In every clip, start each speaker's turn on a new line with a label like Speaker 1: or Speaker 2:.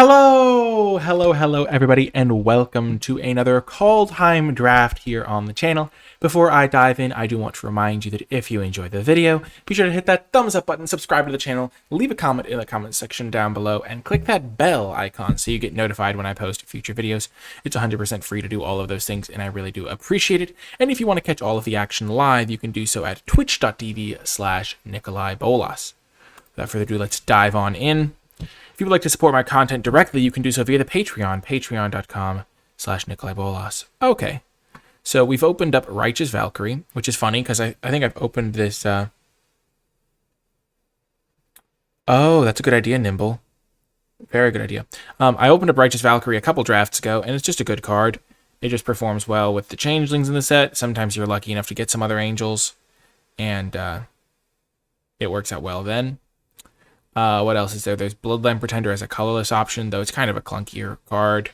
Speaker 1: Hello, everybody, and welcome to another Kaldheim draft here on the channel. Before I dive in, I do want to remind you that if you enjoy the video, be sure to hit that thumbs up button, subscribe to the channel, leave a comment in the comment section down below, and click that bell icon so you get notified when I post future videos. It's 100% free to do all of those things, and I really do appreciate it. And if you want to catch all of the action live, you can do so at twitch.tv/NicolaiBolas. Without further ado, let's dive on in. If you would like to support my content directly, you can do so via the Patreon, patreon.com/NicolaiBolas. Okay, so we've opened up Righteous Valkyrie, which is funny because I think I've opened this. Oh, that's a good idea, Nimble. Very good idea. I opened up Righteous Valkyrie a couple drafts ago, and it's just a good card. It just performs well with the changelings in the set. Sometimes you're lucky enough to get some other angels, and it works out well then. What else is there? There's Bloodline Pretender as a colorless option, though it's kind of a clunkier card.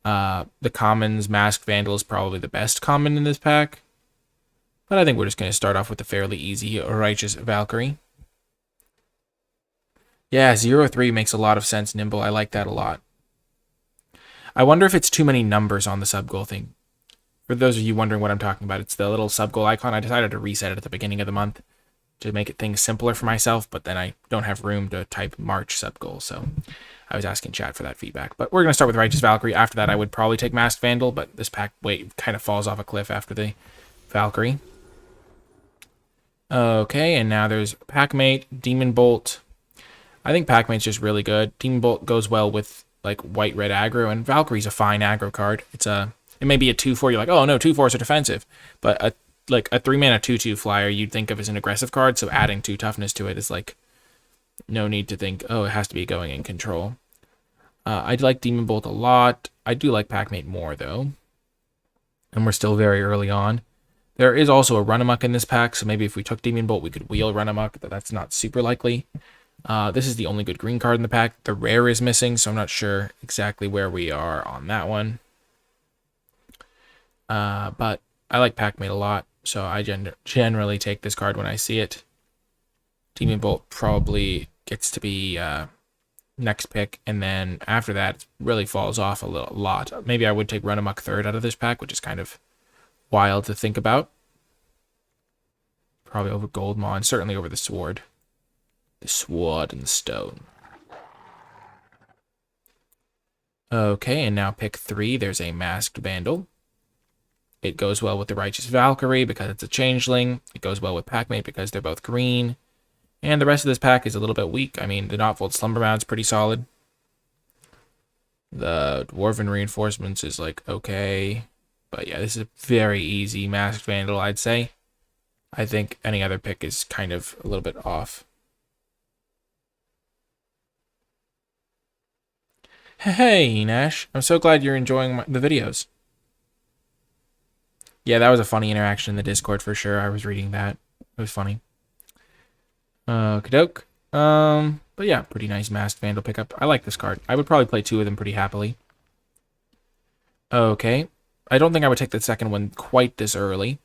Speaker 1: The commons, Masked Vandal is probably the best common in this pack. But I think we're just going to start off with the fairly easy Righteous Valkyrie. Yeah, 0-3 makes a lot of sense, Nimble. I like that a lot. I wonder if it's too many numbers on the sub-goal thing. For those of you wondering what I'm talking about, it's the little sub-goal icon. I decided to reset it at the beginning of the month to make things simpler for myself, but then I don't have room to type March sub-goal, so I was asking chat for that feedback. But we're going to start with Righteous Valkyrie. After that, I would probably take Masked Vandal, but this pack kind of falls off a cliff after the Valkyrie. Okay, and now there's Packmate, Demon Bolt. I think Packmate's just really good. Demon Bolt goes well with like white-red aggro, and Valkyrie's a fine aggro card. It may be a 2-4. You're like, oh no, 2-4s are defensive, but a 3-mana 2-2 flyer you'd think of as an aggressive card, so adding 2 toughness to it is like no need to think, oh, it has to be going in control. I like Demon Bolt a lot. I do like Packmate more, though. And we're still very early on. There is also a Run Amok in this pack, so maybe if we took Demon Bolt, we could wheel Run Amok, but that's not super likely. This is the only good green card in the pack. The rare is missing, so I'm not sure exactly where we are on that one. But I like Packmate a lot. So I generally take this card when I see it. Demon Bolt probably gets to be next pick, and then after that, it really falls off a lot. Maybe I would take Run Amok third out of this pack, which is kind of wild to think about. Probably over Goldmaw, and certainly over the Sword. The Sword and the Stone. Okay, and now pick 3. There's a Masked Vandal. It goes well with the Righteous Valkyrie because it's a changeling. It goes well with Packmate because they're both green. And the rest of this pack is a little bit weak. I mean, the Notfold Slumbermound's pretty solid. The Dwarven Reinforcements is like okay. But yeah, this is a very easy Masked Vandal, I'd say. I think any other pick is kind of a little bit off. Hey, Nash. I'm so glad you're enjoying the videos. Yeah, that was a funny interaction in the Discord for sure. I was reading that. It was funny. Kadoke. But yeah, pretty nice Masked Vandal pickup. I like this card. I would probably play 2 of them pretty happily. Okay. I don't think I would take the second one quite this early.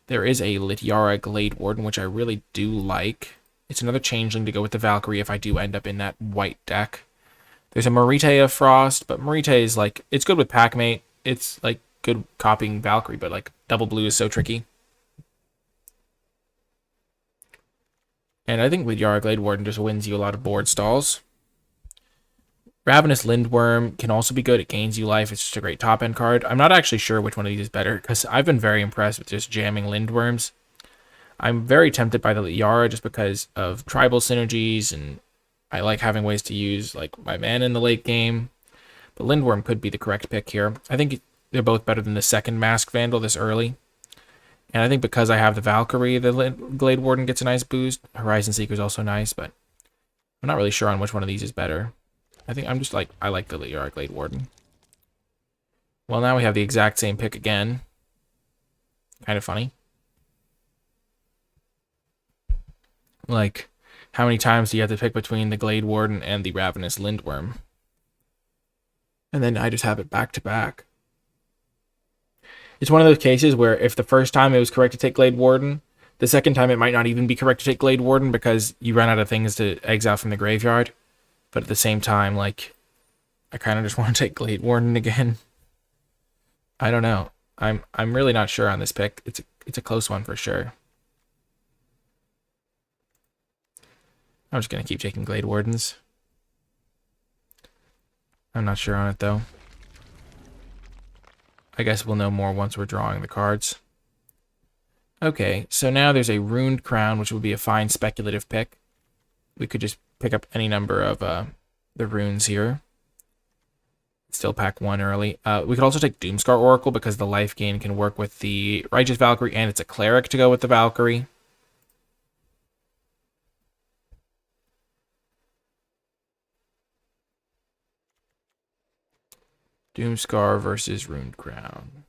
Speaker 1: There is a Lityara Glade Warden, which I really do like. It's another changeling to go with the Valkyrie if I do end up in that white deck. There's a Marite of Frost, but Marite is like, it's good with Packmate. It's like good copying Valkyrie, but like double blue is so tricky. And I think Lityara Glade Warden just wins you a lot of board stalls. Ravenous Lindworm can also be good. It gains you life. It's just a great top end card. I'm not actually sure which one of these is better because I've been very impressed with just jamming Lindworms. I'm very tempted by the Lityara just because of tribal synergies, and I like having ways to use like my mana in the late game. But Lindworm could be the correct pick here. I think they're both better than the second Masked Vandal this early. And I think because I have the Valkyrie, the Glade Warden gets a nice boost. Horizon Seeker is also nice, but I'm not really sure on which one of these is better. I think I'm just like, I like the Lityara Glade Warden. Well, now we have the exact same pick again. Kind of funny. Like, how many times do you have to pick between the Glade Warden and the Ravenous Lindworm? And then I just have it back to back. It's one of those cases where if the first time it was correct to take Glade Warden, the second time it might not even be correct to take Glade Warden because you run out of things to exile from the graveyard. But at the same time, like, I kind of just want to take Glade Warden again. I don't know. I'm really not sure on this pick. It's a close one for sure. I'm just gonna keep taking Glade Wardens. I'm not sure on it though. I guess we'll know more once we're drawing the cards. Okay, so now there's a Runed Crown, which would be a fine speculative pick. We could just pick up any number of the runes here. Still pack one early. We could also take Doomscar Oracle because the life gain can work with the Righteous Valkyrie, and it's a cleric to go with the Valkyrie. Doomscar versus Runed Crown.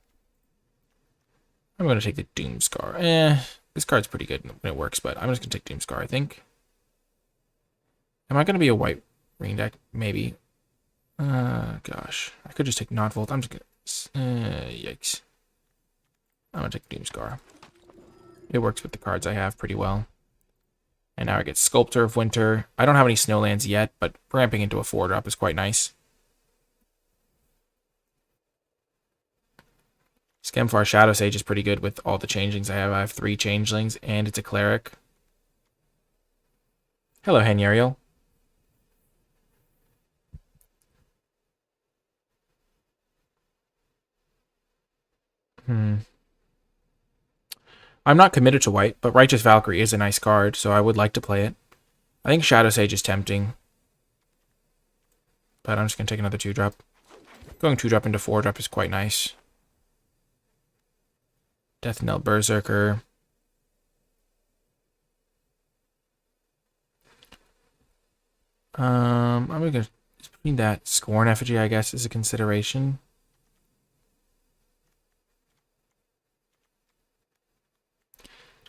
Speaker 1: I'm going to take the Doomscar. This card's pretty good when it works, but I'm just going to take Doomscar, I think. Am I going to be a white green deck? Maybe. Gosh. I could just take Not Volt. I'm just going to... yikes. I'm going to take Doomscar. It works with the cards I have pretty well. And now I get Sculptor of Winter. I don't have any Snowlands yet, but ramping into a 4-drop is quite nice. Skemfar Shadow Sage is pretty good with all the changelings I have. I have 3 changelings, and it's a cleric. Hello, Hanyariel. I'm not committed to white, but Righteous Valkyrie is a nice card, so I would like to play it. I think Shadow Sage is tempting. But I'm just going to take another 2-drop. Going 2-drop into 4-drop is quite nice. Death Knell Berserker. I'm going to... Between that, Scorn Effigy, I guess, is a consideration.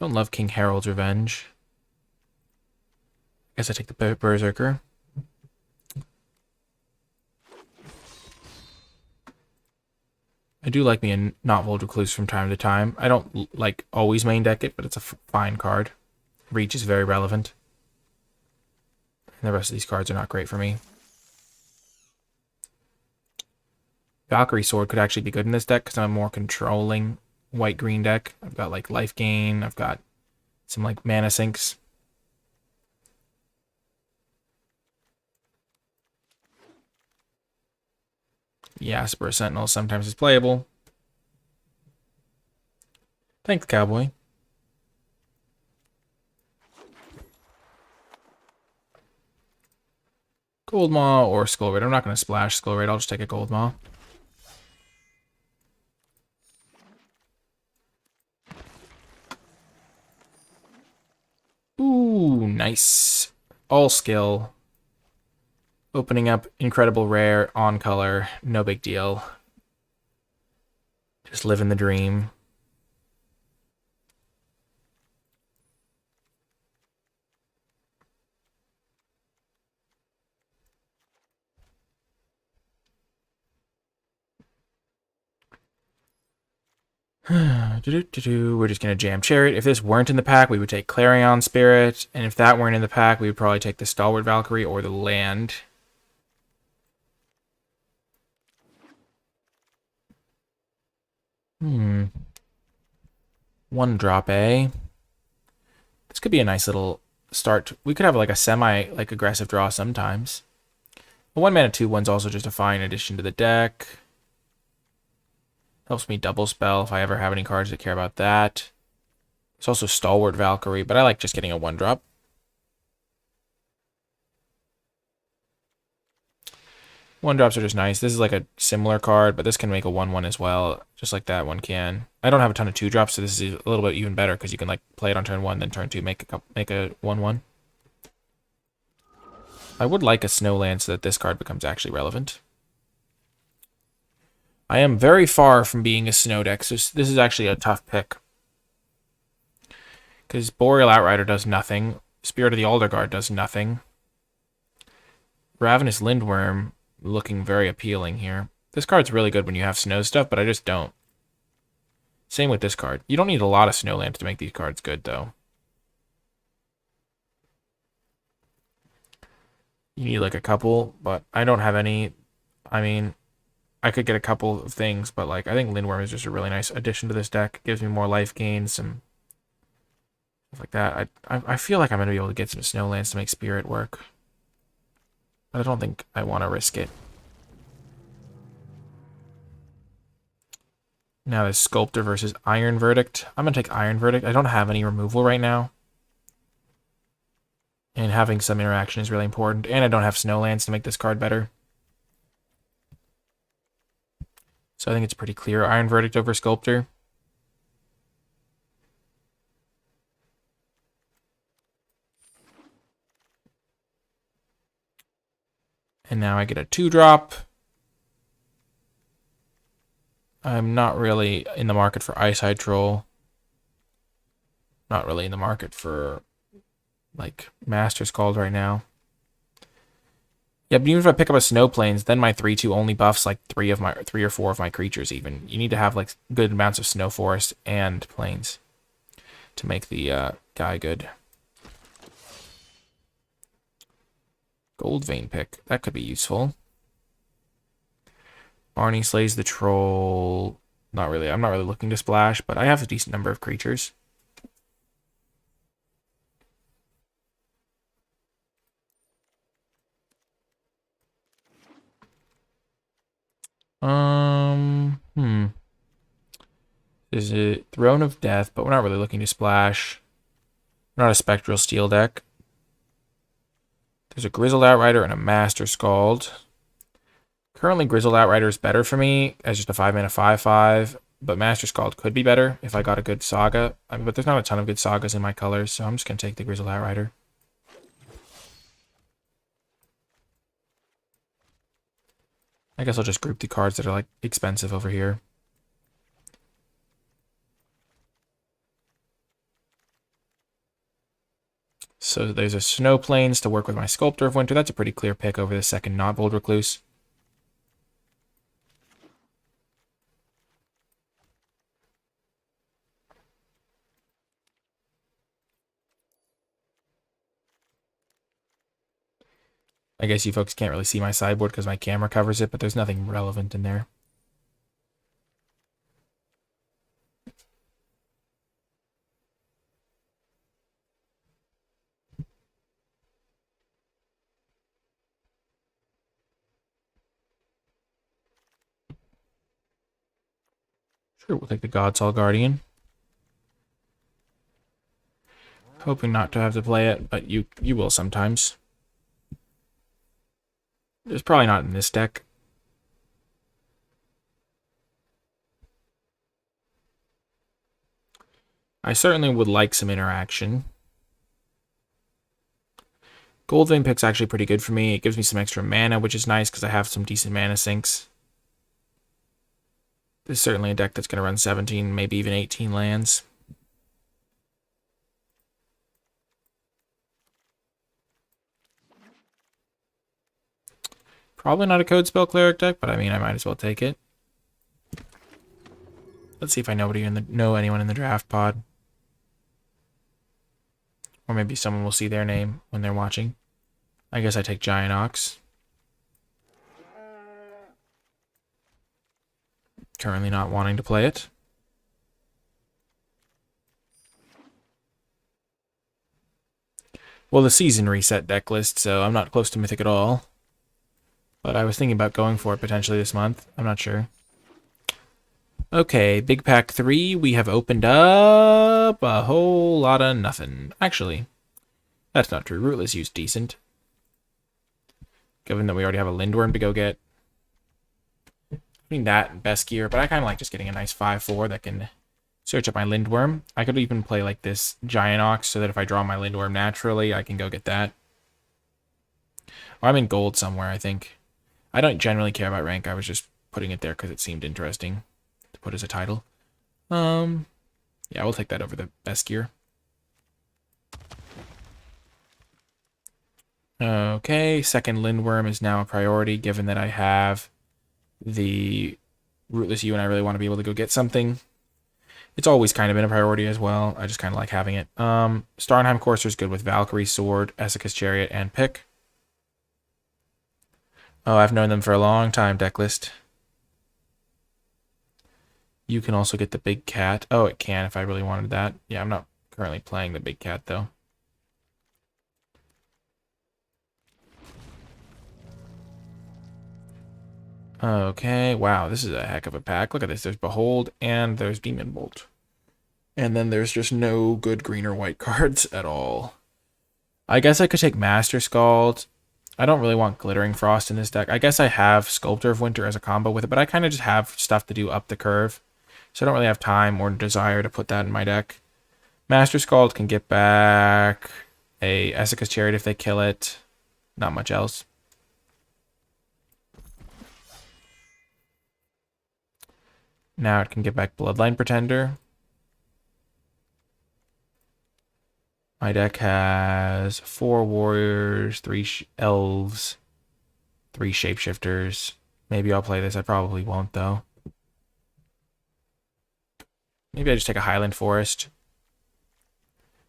Speaker 1: Don't love King Harold's Revenge. Guess I take the Berserker. I do like me a Not Volt Recluse from time to time. I don't like always main deck it, but it's a fine card. Reach is very relevant. And the rest of these cards are not great for me. Valkyrie Sword could actually be good in this deck because I'm a more controlling white-green deck. I've got like life gain. I've got some like mana sinks. Jasper Sentinel sometimes is playable. Thanks, Cowboy. Gold Maw or Skull Raid. I'm not going to splash Skull Raid. I'll just take a Gold Maw. Ooh, nice. All skill. Opening up incredible rare on color. No big deal. Just living the dream. We're just going to jam Chariot. If this weren't in the pack, we would take Clarion Spirit. And if that weren't in the pack, we would probably take the Stalwart Valkyrie or the Land. One drop, eh? This could be a nice little start. We could have like a aggressive draw sometimes. The 1-mana 2/1's also just a fine addition to the deck. Helps me double spell if I ever have any cards that care about that. It's also Stalwart Valkyrie, but I like just getting a 1-drop. One drops are just nice. This is like a similar card, but this can make a 1/1 as well, just like that one can. I don't have a ton of 2-drops, so this is a little bit even better because you can like play it on turn 1, then turn 2, make a 1/1. I would like a Snowland so that this card becomes actually relevant. I am very far from being a snow deck, so this is actually a tough pick. Because Boreal Outrider does nothing. Spirit of the Alder Guard does nothing. Ravenous Lindworm looking very appealing here. This card's really good when you have snow stuff, but I just don't. Same with this card. You don't need a lot of Snowlands to make these cards good, though. You need like a couple, but I don't have any. I mean, I could get a couple of things, but like I think Lindworm is just a really nice addition to this deck. It gives me more life gain, some stuff like that. I feel like I'm gonna be able to get some Snowlands to make Spirit work, but I don't think I want to risk it. Now there's Sculptor versus Iron Verdict. I'm gonna take Iron Verdict. I don't have any removal right now, and having some interaction is really important. And I don't have Snowlands to make this card better. So I think it's pretty clear. Iron Verdict over Sculptor. And now I get a 2-drop. I'm not really in the market for Ice Troll. Not really in the market for like Master's Called right now. Yeah, but even if I pick up a Snow Plains, then my 3/2 only buffs like 3 or 4 of my creatures even. You need to have like good amounts of Snow Forest and Plains to make the guy good. Gold Vein pick. That could be useful. Barney slays the troll. Not really. I'm not really looking to splash, but I have a decent number of creatures. There's a Throne of Death, but we're not really looking to splash. We're not a Spectral Steel deck. There's a Grizzled Outrider and a Master Scald. Currently, Grizzled Outrider is better for me as just a 5-mana 5/5, but Master Scald could be better if I got a good Saga. But there's not a ton of good Sagas in my colors, so I'm just going to take the Grizzled Outrider. I guess I'll just group the cards that are like expensive over here. So there's a Snow Plains to work with my Sculptor of Winter. That's a pretty clear pick over the second not Bold Recluse. I guess you folks can't really see my sideboard because my camera covers it, but there's nothing relevant in there. Sure, we'll take the Godsoul Guardian. Hoping not to have to play it, but you will sometimes. It's probably not in this deck. I certainly would like some interaction. Gold Vein pick's actually pretty good for me. It gives me some extra mana, which is nice because I have some decent mana sinks. This is certainly a deck that's going to run 17, maybe even 18 lands. Probably not a Code Spell Cleric deck, but I mean, I might as well take it. Let's see if I know anyone in the draft pod. Or maybe someone will see their name when they're watching. I guess I take Giant Ox. Currently not wanting to play it. Well, the season reset deck list, so I'm not close to Mythic at all. But I was thinking about going for it potentially this month. I'm not sure. Okay, Big Pack 3, we have opened up a whole lot of nothing. Actually, that's not true. Rootless Use decent. Given that we already have a Lindworm to go get. Between that and Best Gear, but I kind of like just getting a nice 5/4 that can search up my Lindworm. I could even play like this Giant Ox so that if I draw my Lindworm naturally, I can go get that. Oh, I'm in gold somewhere, I think. I don't generally care about rank. I was just putting it there because it seemed interesting to put as a title. Yeah, we'll take that over the Best Gear. Okay, second Lindworm is now a priority given that I have the Rootless U and I really want to be able to go get something. It's always kind of been a priority as well. I just kind of like having it. Starnheim Courser is good with Valkyrie, Sword, Essica's Chariot, and Pick. Oh, I've known them for a long time, deck list. You can also get the big cat. Oh, it can if I really wanted that. Yeah, I'm not currently playing the big cat, though. Okay, wow, this is a heck of a pack. Look at this. There's Behold and there's Demon Bolt. And then there's just no good green or white cards at all. I guess I could take Master Scald. I don't really want Glittering Frost in this deck. I guess I have Sculptor of Winter as a combo with it, but I kind of just have stuff to do up the curve. So I don't really have time or desire to put that in my deck. Master Scald can get back a Essica's Chariot if they kill it. Not much else. Now it can get back Bloodline Pretender. My deck has 4 warriors, 3 elves, 3 shapeshifters. Maybe I'll play this. I probably won't, though. Maybe I just take a Highland Forest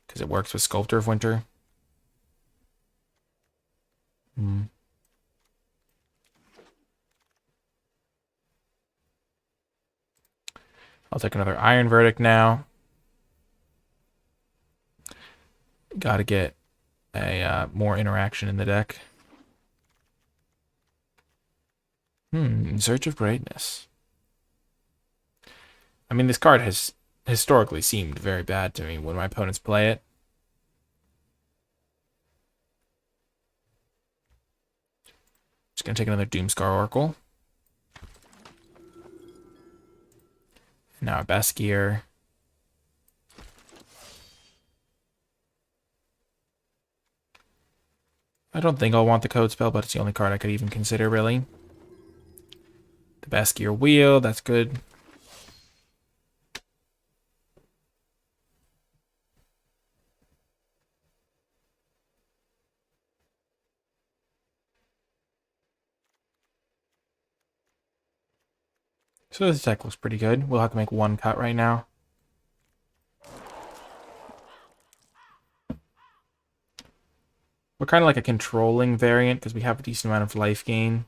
Speaker 1: because it works with Sculptor of Winter. I'll take another Iron Verdict now. Got to get a more interaction in the deck. In Search of Greatness. I mean, this card has historically seemed very bad to me when my opponents play it. Just going to take another Doomscar Oracle. Now a Baskier. I don't think I'll want the Code Spell, but it's the only card I could even consider, really. The Baskier Wheel, that's good. So this deck looks pretty good. We'll have to make one cut right now. We're kind of like a controlling variant because we have a decent amount of life gain.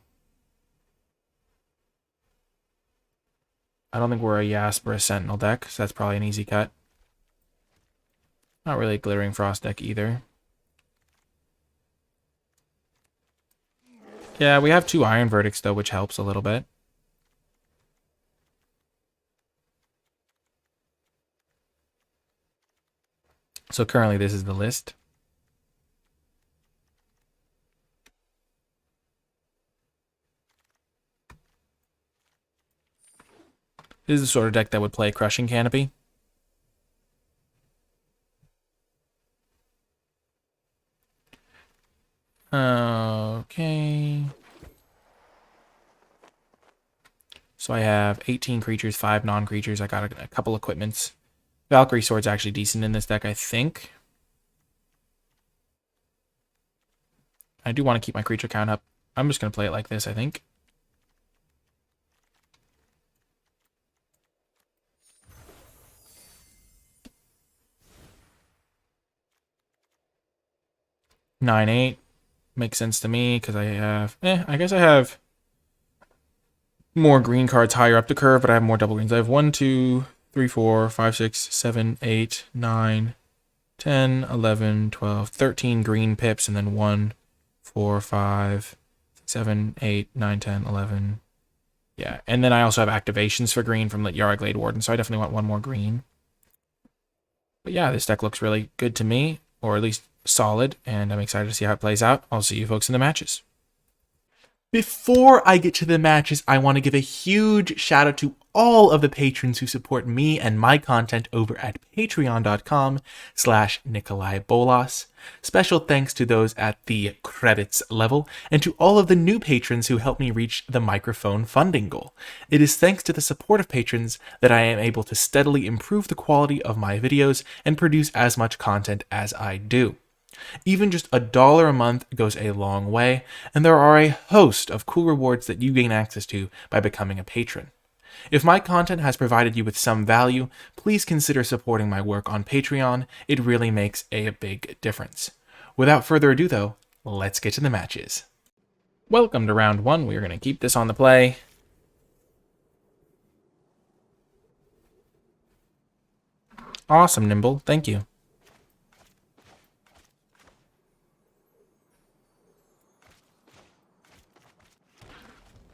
Speaker 1: I don't think we're a Yasp or a Sentinel deck, so that's probably an easy cut. Not really a Glittering Frost deck either. Yeah, we have 2 Iron Verdicts, though, which helps a little bit. So currently this is the list. This is the sort of deck that would play Crushing Canopy. Okay. So I have 18 creatures, 5 non-creatures. I got a couple equipments. Valkyrie Sword's actually decent in this deck, I think. I do want to keep my creature count up. I'm just going to play it like this, I think. Nine, 8 makes sense to me because I have, I guess I have more green cards higher up the curve, but I have more double greens. I have 1, 2, 3, 4, 5, 6, 7, 8, 9, 10, 11, 12, 13 green pips, and then 1, 4, 5, 7, 8, 9, 10, 11. Yeah, and then I also have activations for green from the Yara-Glade Warden, so I definitely want 1 more green. But yeah, this deck looks really good to me, or at least solid, and I'm excited to see how it plays out. I'll see you folks in the matches. Before I get to the matches, I want to give a huge shout out to all of the patrons who support me and my content over at patreon.com/NicolaiBolas. Special thanks to those at the credits level, and to all of the new patrons who helped me reach the microphone funding goal. It is thanks to the support of patrons that I am able to steadily improve the quality of my videos and produce as much content as I do. Even just $1 a month goes a long way, and there are a host of cool rewards that you gain access to by becoming a patron. If my content has provided you with some value, please consider supporting my work on Patreon. It really makes a big difference. Without further ado though, let's get to the matches. Welcome to round 1. We're going to keep this on the play. Awesome, Nimble. Thank you.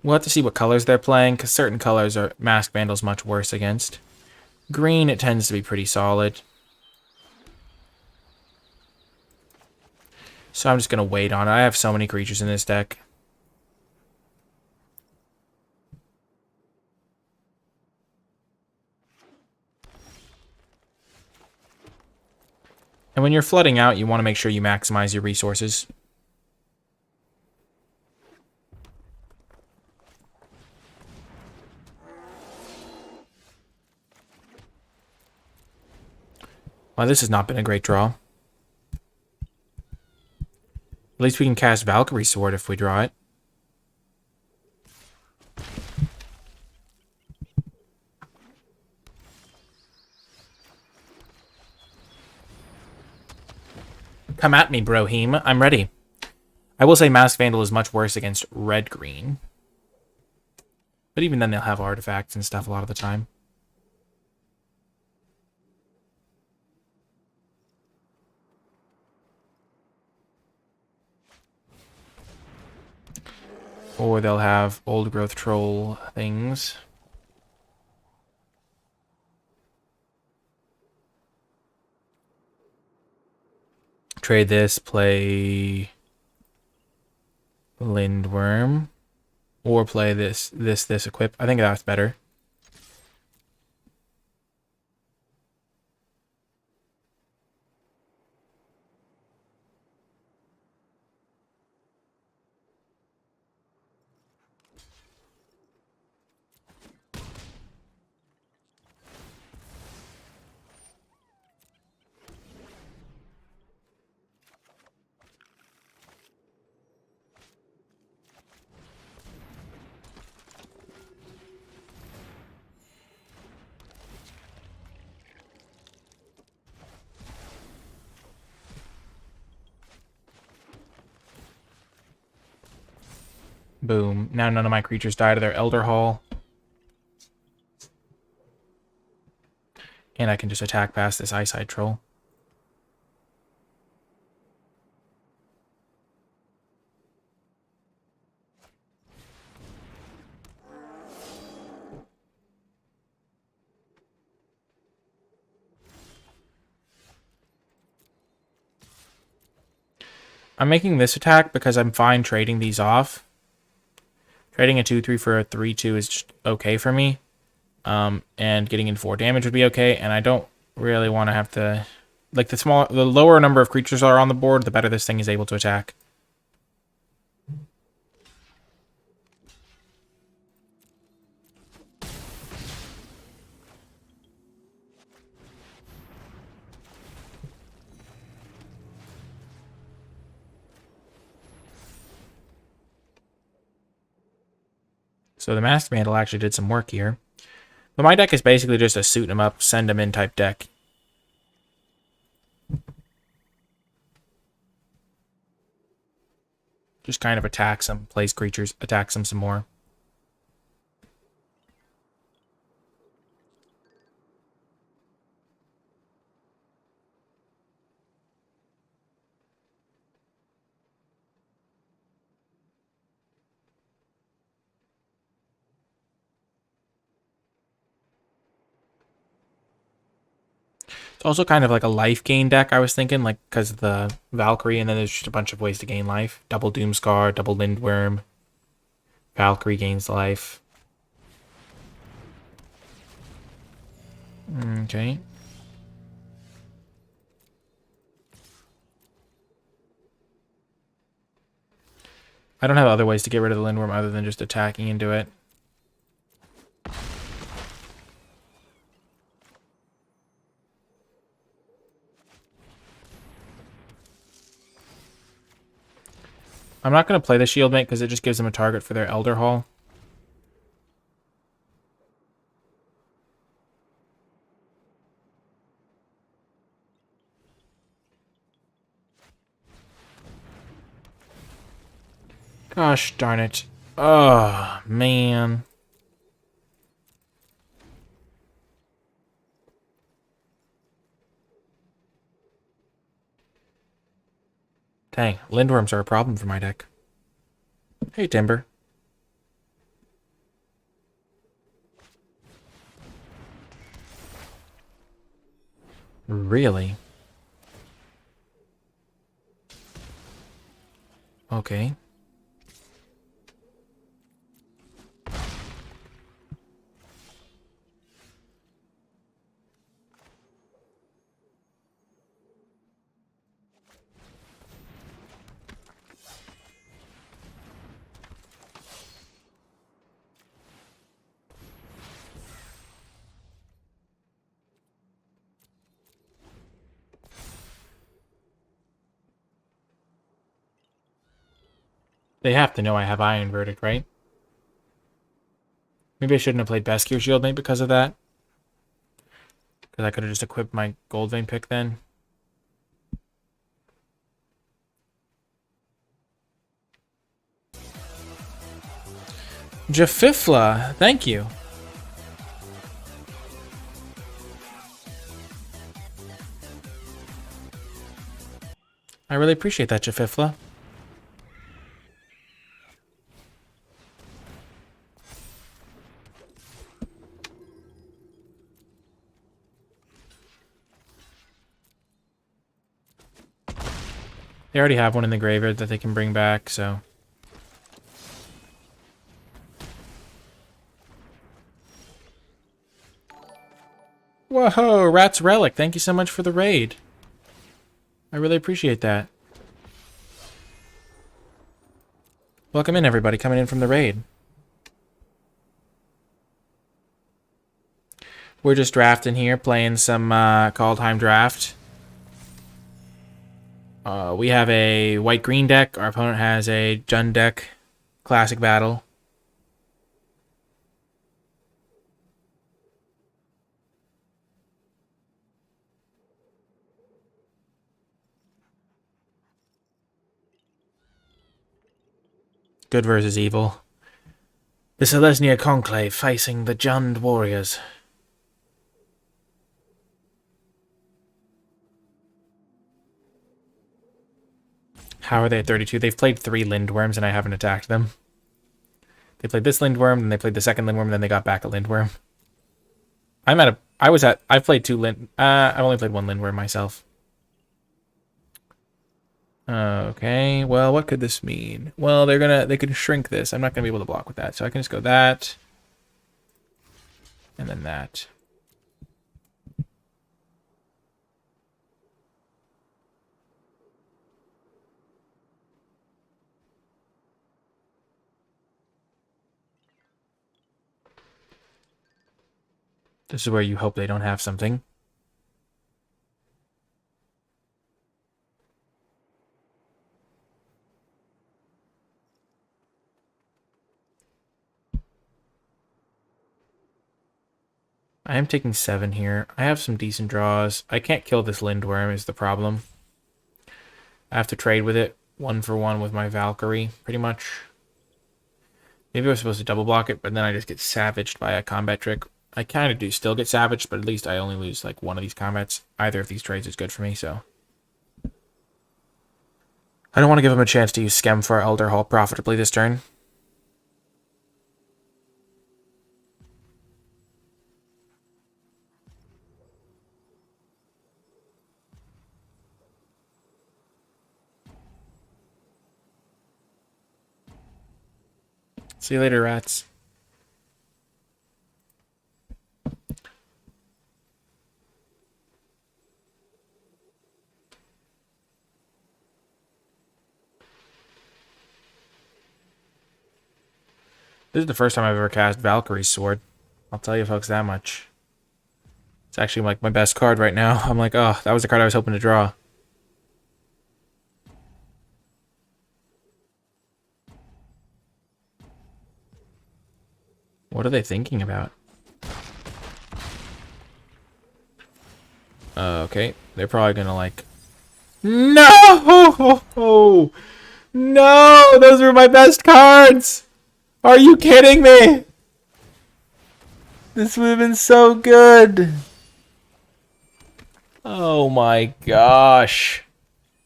Speaker 1: We'll have to see what colors they're playing, because certain colors are Masked Vandals much worse against. Green, it tends to be pretty solid. So I'm just going to wait on it. I have so many creatures in this deck. And when you're flooding out, you want to make sure you maximize your resources. Well, this has not been a great draw. At least we can cast Valkyrie Sword if we draw it. Come at me, Brohim. I'm ready. I will say Masked Vandal is much worse against red-green. But even then, they'll have artifacts and stuff a lot of the time. Or they'll have old growth troll things. Trade this, play Lindworm. Or play this equip. I think that's better. Boom. Now none of my creatures die to their Elder Hall. And I can just attack past this Eyesight Troll. I'm making this attack because I'm fine trading these off. Trading a 2-3 for a 3-2 is just okay for me. And getting in 4 damage would be okay, and I don't really want to have to... Like, the lower number of creatures are on the board, the better this thing is able to attack. So the Masked Vandal actually did some work here. But my deck is basically just a suit him up, send him in type deck. Just kind of attacks him, plays creatures, attacks him some more. It's also kind of like a life gain deck, I was thinking, like, because of the Valkyrie, and then there's just a bunch of ways to gain life. Double Doomscar, double Lindworm. Valkyrie gains life. Okay. I don't have other ways to get rid of the Lindworm other than just attacking into it. I'm not going to play the Shield Mate because it just gives them a target for their Elder Hall. Gosh darn it. Oh, man. Dang, lindworms are a problem for my deck. Hey, Timber. Really? Okay. They have to know I have Iron Verdict, right? Maybe I shouldn't have played Beskir Shield Mate because of that. Because I could have just equipped my Gold Vein pick then. Jafifla, thank you. I really appreciate that, Jafifla. They already have one in the graveyard that they can bring back, so... Whoa, Rat's Relic, thank you so much for the raid. I really appreciate that. Welcome in, everybody, coming in from the raid. We're just drafting here, playing some Kaldheim draft. We have a white-green deck. Our opponent has a Jund deck. Classic battle. Good versus evil. The Selesnya Conclave facing the Jund Warriors. How are they at 32? They've played 3 Lindworms and I haven't attacked them. They played this Lindworm, then they played the second Lindworm, then they got back a Lindworm. I've played 2 I've only played 1 Lindworm myself. Okay, well, what could this mean? Well, they can shrink this. I'm not gonna be able to block with that, so I can just go that. And then that. This is where you hope they don't have something. I am taking 7 here. I have some decent draws. I can't kill this Lindworm is the problem. I have to trade with it 1-for-1 with my Valkyrie, pretty much. Maybe I was supposed to double block it, but then I just get savaged by a combat trick. I kind of do still get savaged, but at least I only lose like 1 of these combats. Either of these trades is good for me, so... I don't want to give him a chance to use Schem for Elder Hall profitably this turn. See you later, rats. This is the first time I've ever cast Valkyrie's Sword. I'll tell you folks that much. It's actually like my best card right now. I'm like, oh, that was the card I was hoping to draw. What are they thinking about? Okay, they're probably gonna like... No! No, those were my best cards. Are you kidding me? This would have been so good. Oh my gosh.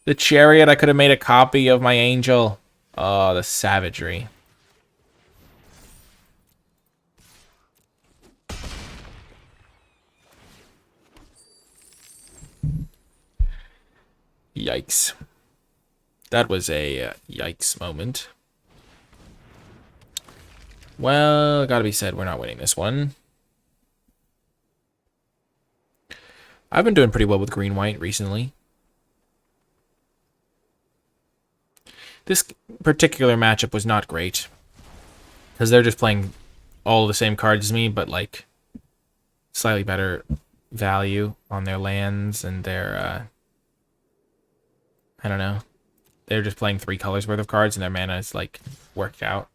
Speaker 1: The chariot, I could have made a copy of my angel. Oh, the savagery. Yikes. That was a yikes moment. Well, it gotta be said, we're not winning this one. I've been doing pretty well with green-white recently. This particular matchup was not great. Because they're just playing all the same cards as me, but like slightly better value on their lands and their, I don't know. They're just playing 3 colors worth of cards and their mana is like worked out.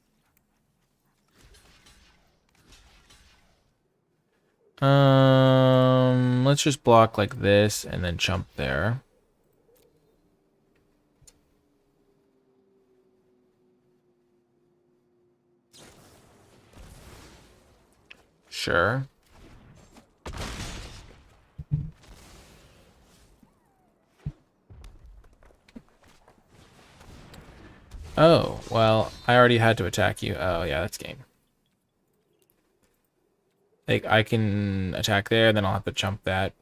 Speaker 1: Let's just block like this and then jump there. Sure. Oh, well, I already had to attack you. Oh, yeah, that's game. Like, I can attack there, then I'll have to jump that,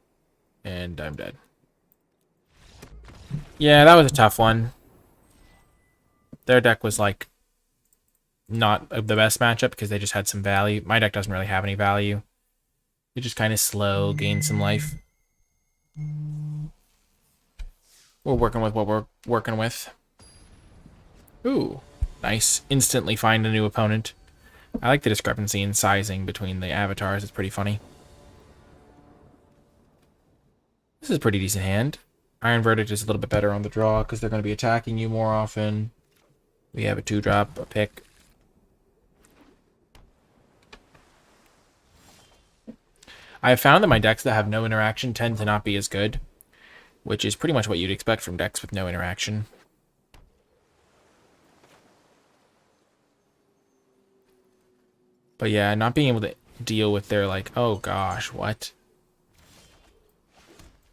Speaker 1: and I'm dead. Yeah, that was a tough one. Their deck was, like, not the best matchup because they just had some value. My deck doesn't really have any value. It just kind of slow, gain some life. We're working with what we're working with. Ooh, nice. Instantly find a new opponent. I like the discrepancy in sizing between the avatars. It's pretty funny. This is a pretty decent hand. Iron Verdict is a little bit better on the draw because they're going to be attacking you more often. We have a 2-drop, a pick. I have found that my decks that have no interaction tend to not be as good, which is pretty much what you'd expect from decks with no interaction. But yeah, not being able to deal with their, like, oh gosh, what?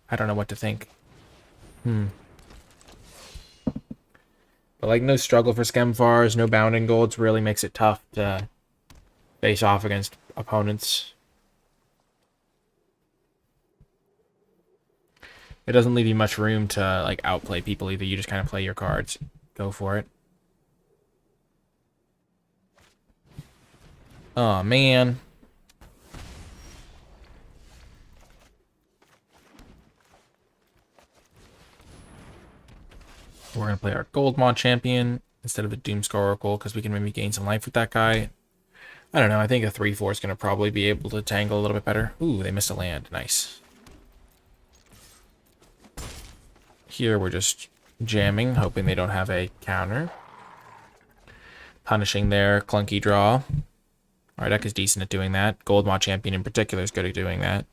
Speaker 1: I don't know what to think. But, like, no struggle for Skemfars, no bounding golds really makes it tough to face off against opponents. It doesn't leave you much room to, like, outplay people either. You just kind of play your cards. Go for it. Oh, man. We're going to play our Gold Mod Champion instead of the Doomscar Oracle because we can maybe gain some life with that guy. I don't know. I think a 3/4 is going to probably be able to tangle a little bit better. Ooh, they missed a land. Nice. Here we're just jamming, hoping they don't have a counter. Punishing their clunky draw. Our deck is decent at doing that. Gold Mod Champion in particular is good at doing that.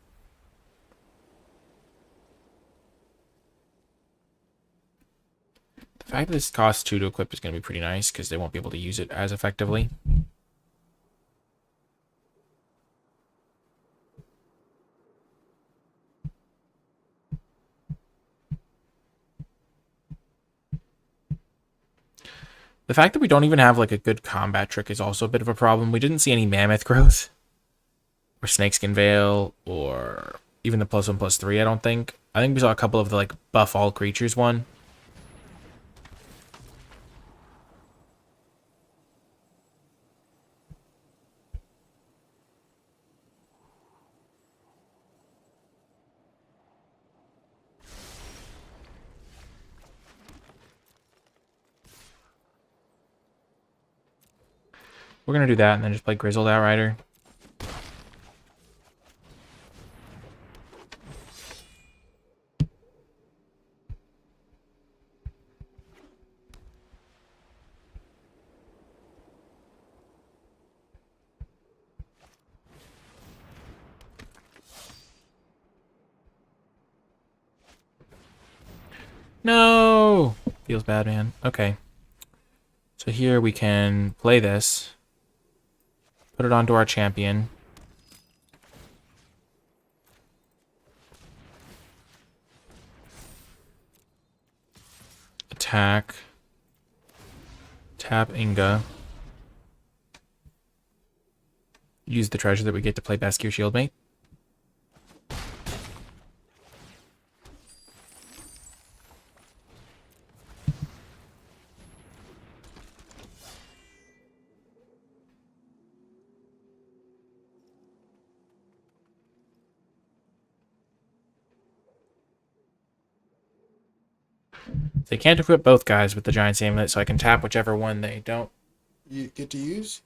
Speaker 1: The fact that this costs 2 to equip is going to be pretty nice because they won't be able to use it as effectively. The fact that we don't even have like a good combat trick is also a bit of a problem. We didn't see any Mammoth growth or Snakeskin Veil or even the +1/+3, I don't think. I think we saw a couple of the like buff all creatures one. We're going to do that and then just play Grizzled Outrider. No! Feels bad, man. Okay. So here we can play this. Put it onto our champion. Attack. Tap Inga. Use the treasure that we get to play Best Gear Shieldmate. They can't equip both guys with the Giant's Amulet, so I can tap whichever one they don't
Speaker 2: You get to use?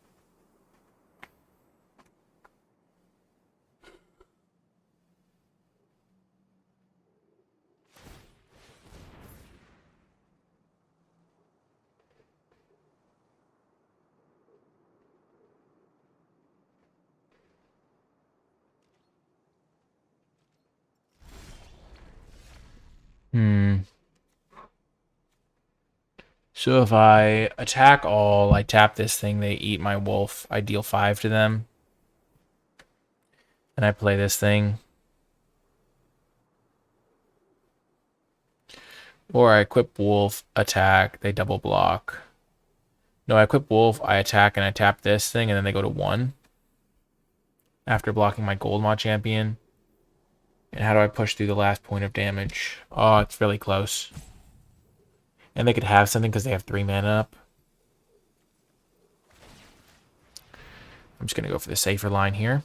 Speaker 1: So if I attack all, I tap this thing, they eat my wolf, I deal 5 to them. And I play this thing. Or I equip wolf, attack, they double block. No, I equip wolf, I attack, and I tap this thing, and then they go to 1. After blocking my gold mod champion. And how do I push through the last point of damage? Oh, it's really close. And they could have something because they have 3 mana up. I'm just going to go for the safer line here.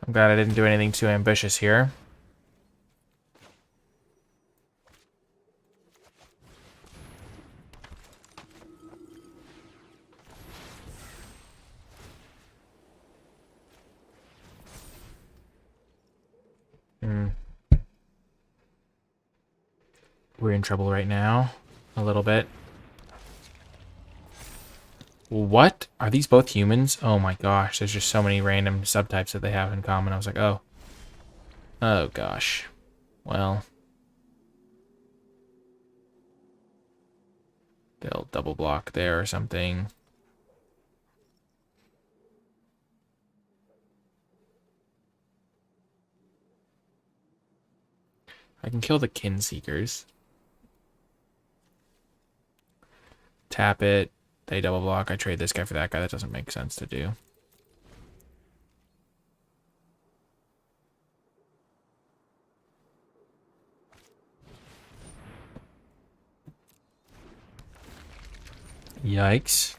Speaker 1: I'm glad I didn't do anything too ambitious here. We're in trouble right now. A little bit. What? Are these both humans? Oh my gosh, there's just so many random subtypes that they have in common. I was like, oh. Oh gosh. Well. They'll double block there or something. I can kill the kin seekers. Tap it. They double block. I trade this guy for that guy. That doesn't make sense to do. Yikes.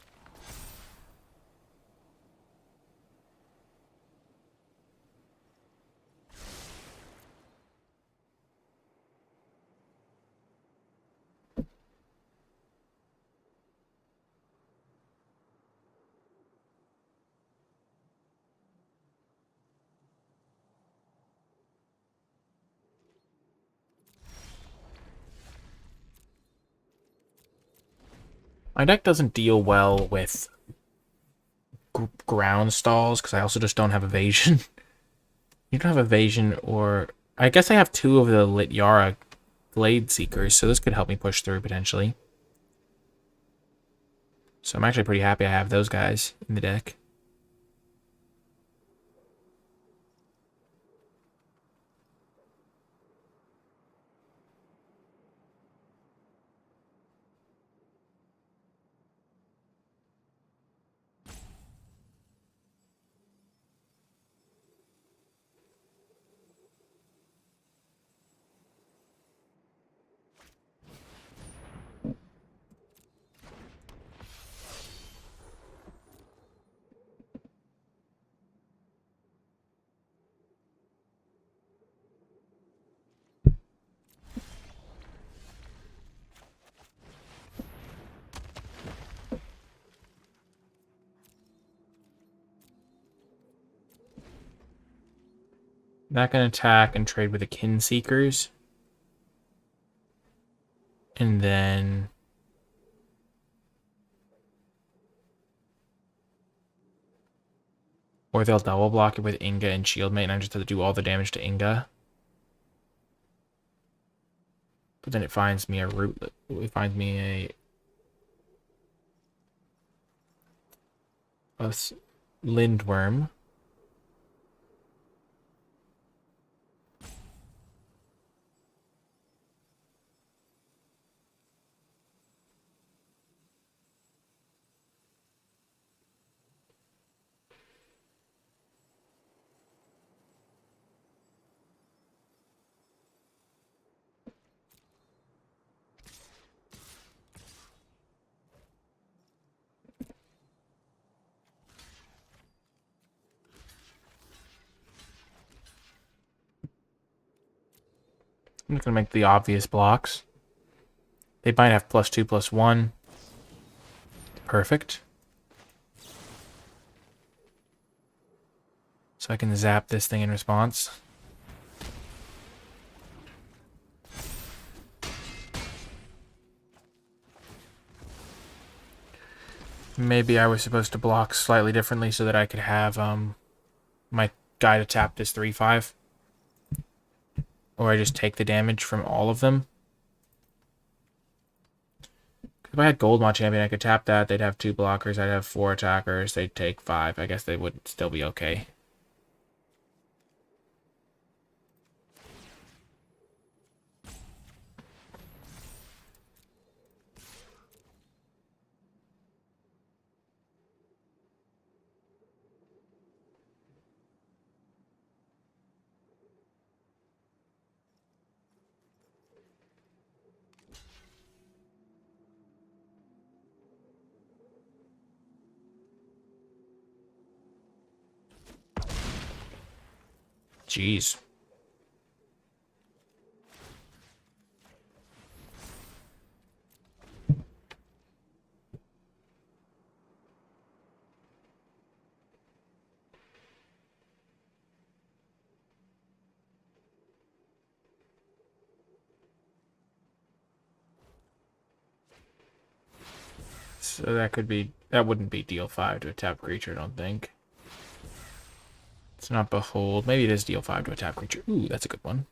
Speaker 1: My deck doesn't deal well with ground stalls because I also just don't have evasion. You don't have evasion, or I guess I have 2 of the Lityara Glade Seekers, so this could help me push through potentially. So I'm actually pretty happy I have those guys in the deck. That can attack and trade with the Kin Seekers. And then or they'll double block it with Inga and Shieldmate, and I just have to do all the damage to Inga. But then it finds me a root. It finds me a Lindworm. I'm just gonna make the obvious blocks. They might have +2/+1. Perfect. So I can zap this thing in response. Maybe I was supposed to block slightly differently so that I could have my guy to tap this 3/5. Or I just take the damage from all of them. If I had Goldmon Champion, I could tap that. They'd have 2 blockers. I'd have 4 attackers. They'd take 5. I guess they would still be okay. Jeez. So that wouldn't be deal 5 to a tap creature, I don't think. It's not Behold. Maybe it is deal 5 to a tap creature. Ooh, that's a good one.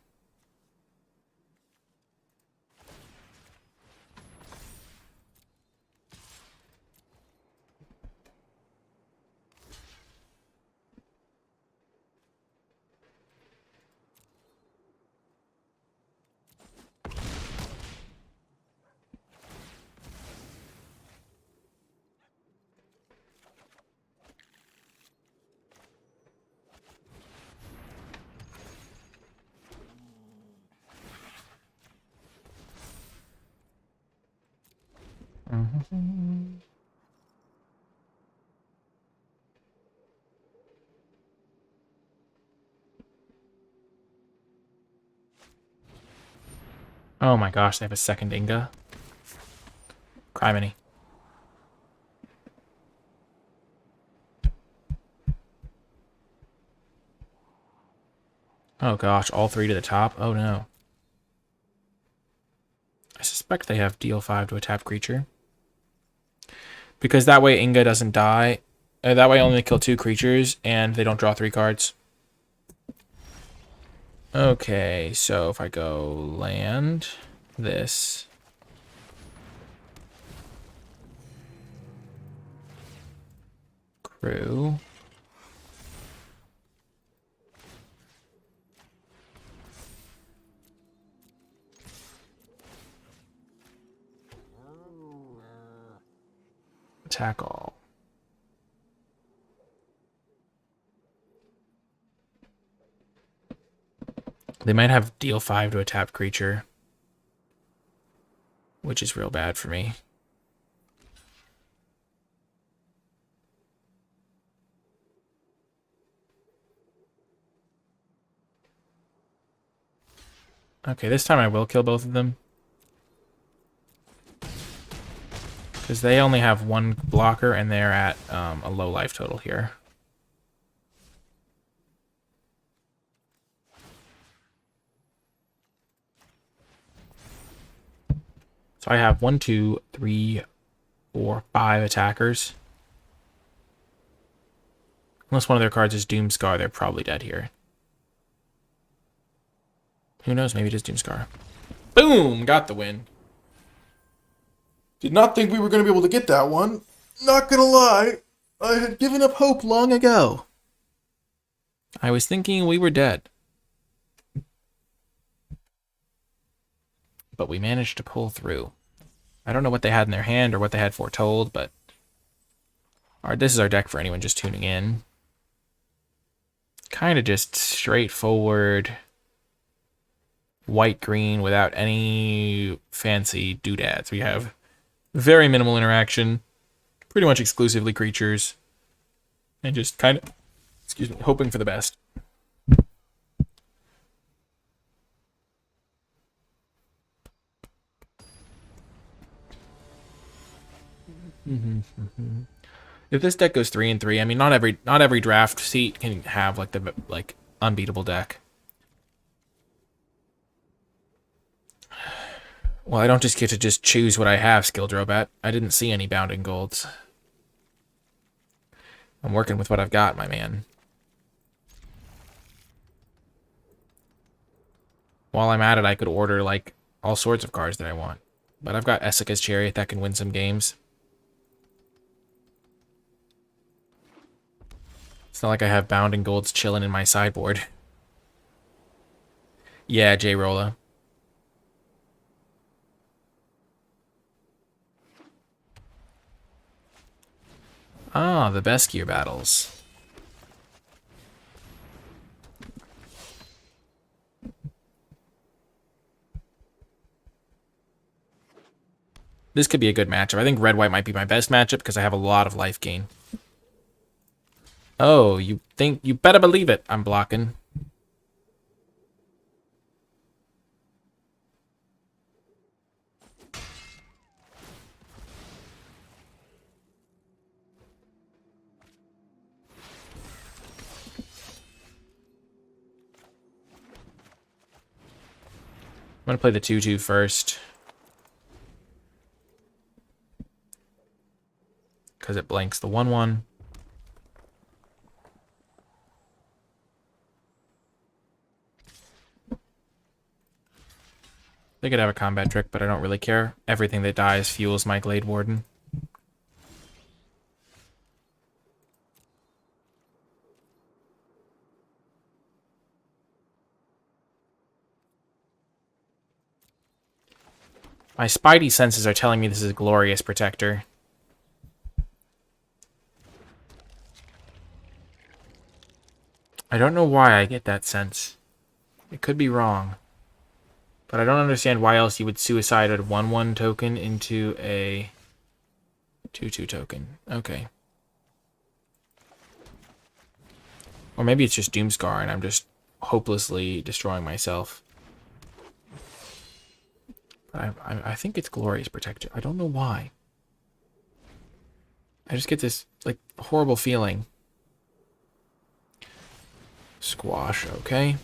Speaker 1: Oh my gosh, they have a second Inga. Criminy. Oh gosh, all 3 to the top? Oh no. I suspect they have deal 5 to a tap creature. Because that way Inga doesn't die. That way I only kill 2 creatures, and they don't draw 3 cards. Okay, so if I go land this. Crew. Attack all. They might have deal 5 to a tapped creature, which is real bad for me. Okay, this time I will kill both of them. Because they only have 1 blocker and they're at a low life total here. So I have 1, 2, 3, 4, 5 attackers. Unless one of their cards is Doomscar, they're probably dead here. Who knows? Maybe it is Doomscar. Boom! Got the win.
Speaker 2: Did not think we were going to be able to get that one. Not gonna lie, I had given up hope long ago.
Speaker 1: I was thinking we were dead. But we managed to pull through. I don't know what they had in their hand or what they had foretold, but this is our deck for anyone just tuning in. Kind of just straightforward white-green without any fancy doodads. We have very minimal interaction, pretty much exclusively creatures, and just kind of, hoping for the best. If this deck goes 3-3, I mean, not every draft seat can have like the unbeatable deck. Well, I don't just get to just choose what I have, Skilldrobat. I didn't see any Bounding Golds. I'm working with what I've got, my man. While I'm at it, I could order like all sorts of cards that I want. But I've got Essica's Chariot that can win some games. It's not like I have Bounding Golds chilling in my sideboard. Yeah, J-Rolla. Ah, the best gear battles. This could be a good matchup. I think red-white might be my best matchup because I have a lot of life gain. Oh, you better believe it. I'm blocking. I'm going to play the 2/2 first. Because it blanks the 1/1. They could have a combat trick, but I don't really care. Everything that dies fuels my Glade Warden. My spidey senses are telling me this is a Glorious Protector. I don't know why I get that sense. It could be wrong. But I don't understand why else you would suicide a 1/1 token into a 2/2 token. Okay. Or maybe it's just Doomscar and I'm just hopelessly destroying myself. But I think it's Glorious Protector. I don't know why. I just get this, like, horrible feeling. Squash, okay.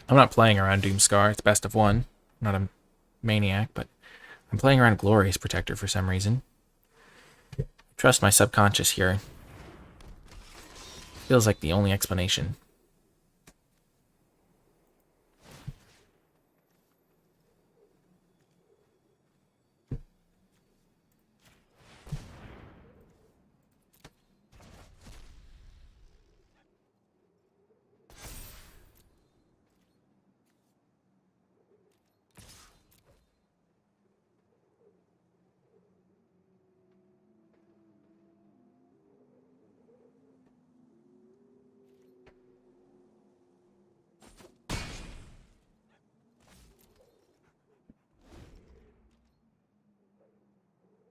Speaker 1: I'm not playing around Doomscar. It's best of one. I'm not a maniac, but I'm playing around Glorious Protector for some reason. Trust my subconscious here. Feels like the only explanation.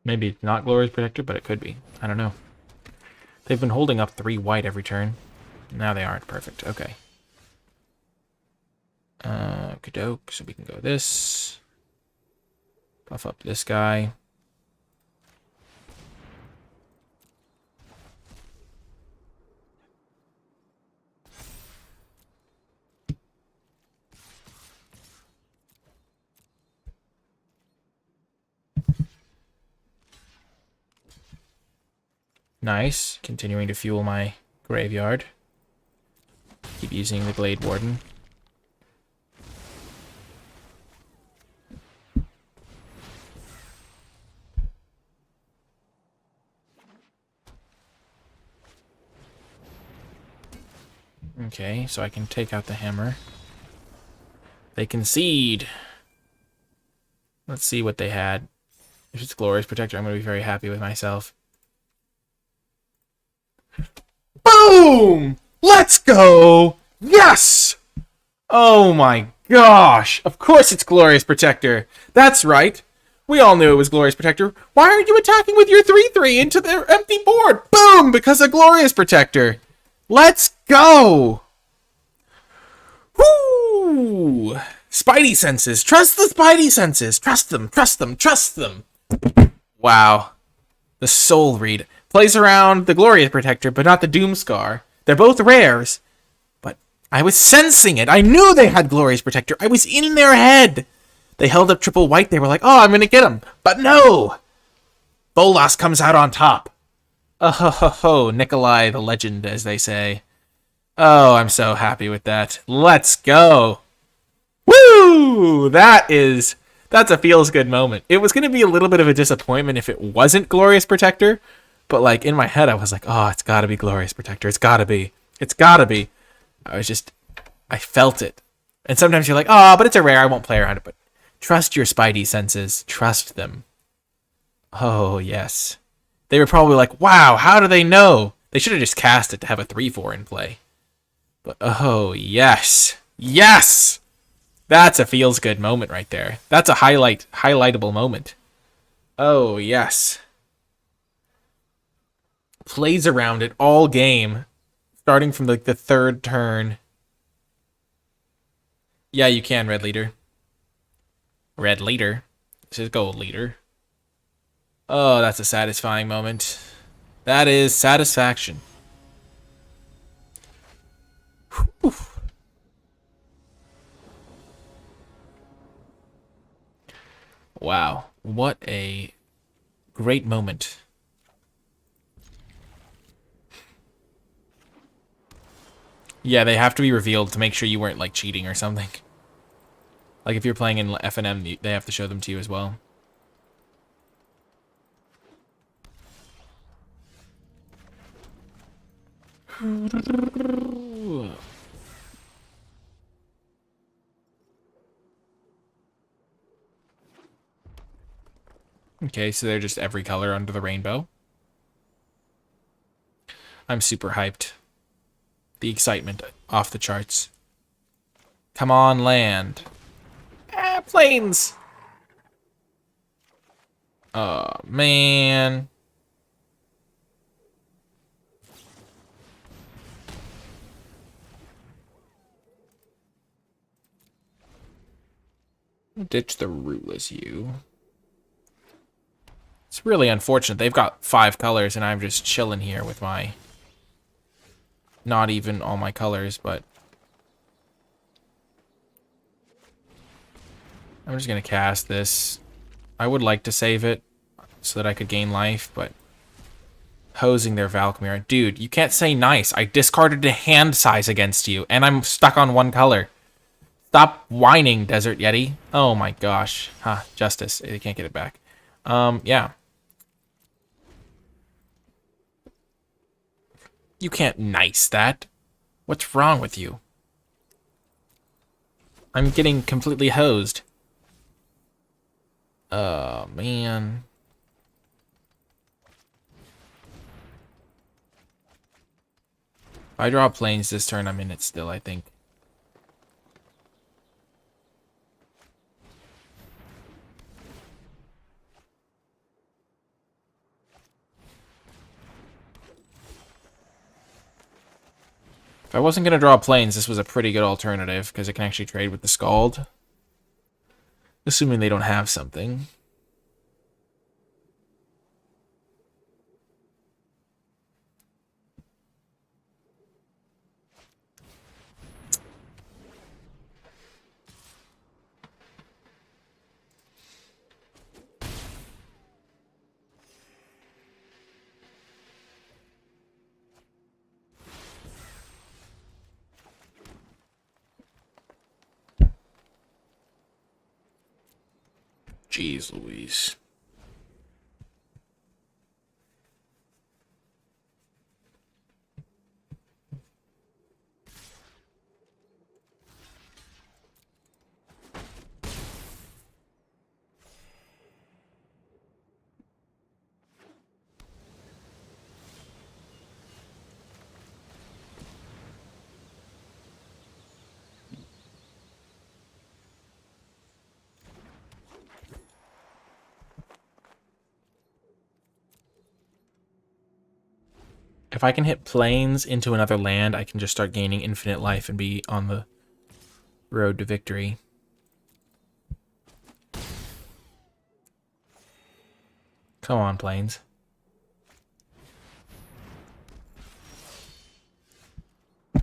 Speaker 1: Maybe it's not Glorious Protector, but it could be. I don't know. They've been holding up 3 white every turn. Now they aren't. Perfect. Okay. Kadoke. So we can go this. Buff up this guy. Nice. Continuing to fuel my graveyard. Keep using the Glade Warden. Okay, so I can take out the hammer. They concede. Let's see what they had. If it's Glorious Protector, I'm going to be very happy with myself. Boom! Let's go! Yes! Oh my gosh! Of course it's Glorious Protector. That's right. We all knew it was Glorious Protector. Why aren't you attacking with your 3/3 into their empty board? Boom! Because of Glorious Protector. Let's go! Woo! Spidey senses. Trust the Spidey senses. Trust them. Trust them. Trust them. Wow. The Soul Read. Plays around the Glorious Protector, but not the Doomscar. They're both rares. But I was sensing it. I knew they had Glorious Protector. I was in their head. They held up triple white. They were like, oh, I'm going to get him. But no! Bolas comes out on top. Oh, ho, ho, ho. Nikolai the legend, as they say. Oh, I'm so happy with that. Let's go. Woo! That's a feels good moment. It was going to be a little bit of a disappointment if it wasn't Glorious Protector, but like in my head I was like, "Oh, it's got to be Glorious Protector. It's got to be. It's got to be." I felt it. And sometimes you're like, "Oh, but it's a rare. I won't play around it." But trust your Spidey senses. Trust them. Oh, yes. They were probably like, "Wow, how do they know?" They should have just cast it to have a 3/4 in play. But oh, yes. Yes! That's a feels good moment right there. That's a highlightable moment. Oh, yes. Plays around it all game, starting from like the third turn. Yeah, you can, Red Leader. Red Leader. This is Gold Leader. Oh, that's a satisfying moment. That is satisfaction. Whew. Wow, what a great moment. Yeah, they have to be revealed to make sure you weren't like cheating or something. Like if you're playing in FNM, they have to show them to you as well. Okay, so they're just every color under the rainbow. I'm super hyped. The excitement off the charts. Come on, land. Ah, planes! Oh, man. Ditch the rootless you. It's really unfortunate. They've got 5 colors, and I'm just chilling here with my... Not even all my colors, but... I'm just going to cast this. I would like to save it so that I could gain life, but... Hosing their Valkmir. Dude, you can't say nice. I discarded a hand size against you, and I'm stuck on 1 color. Stop whining, Desert Yeti. Oh my gosh. Huh, justice. You can't get it back. Yeah. You can't nice that. What's wrong with you? I'm getting completely hosed. Oh, man. If I draw planes this turn, I'm in it still, I think. If I wasn't going to draw planes, this was a pretty good alternative, because it can actually trade with the Scald. Assuming they don't have something. Jeez Louise. If I can hit planes into another land, I can just start gaining infinite life and be on the road to victory. Come on, planes. Well,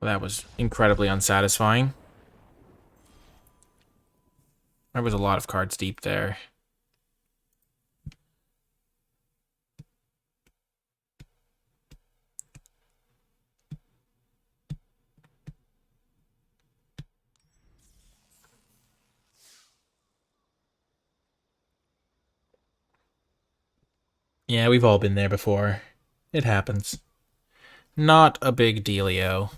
Speaker 1: that was incredibly unsatisfying. There was a lot of cards deep there. Yeah, we've all been there before. It happens. Not a big dealio.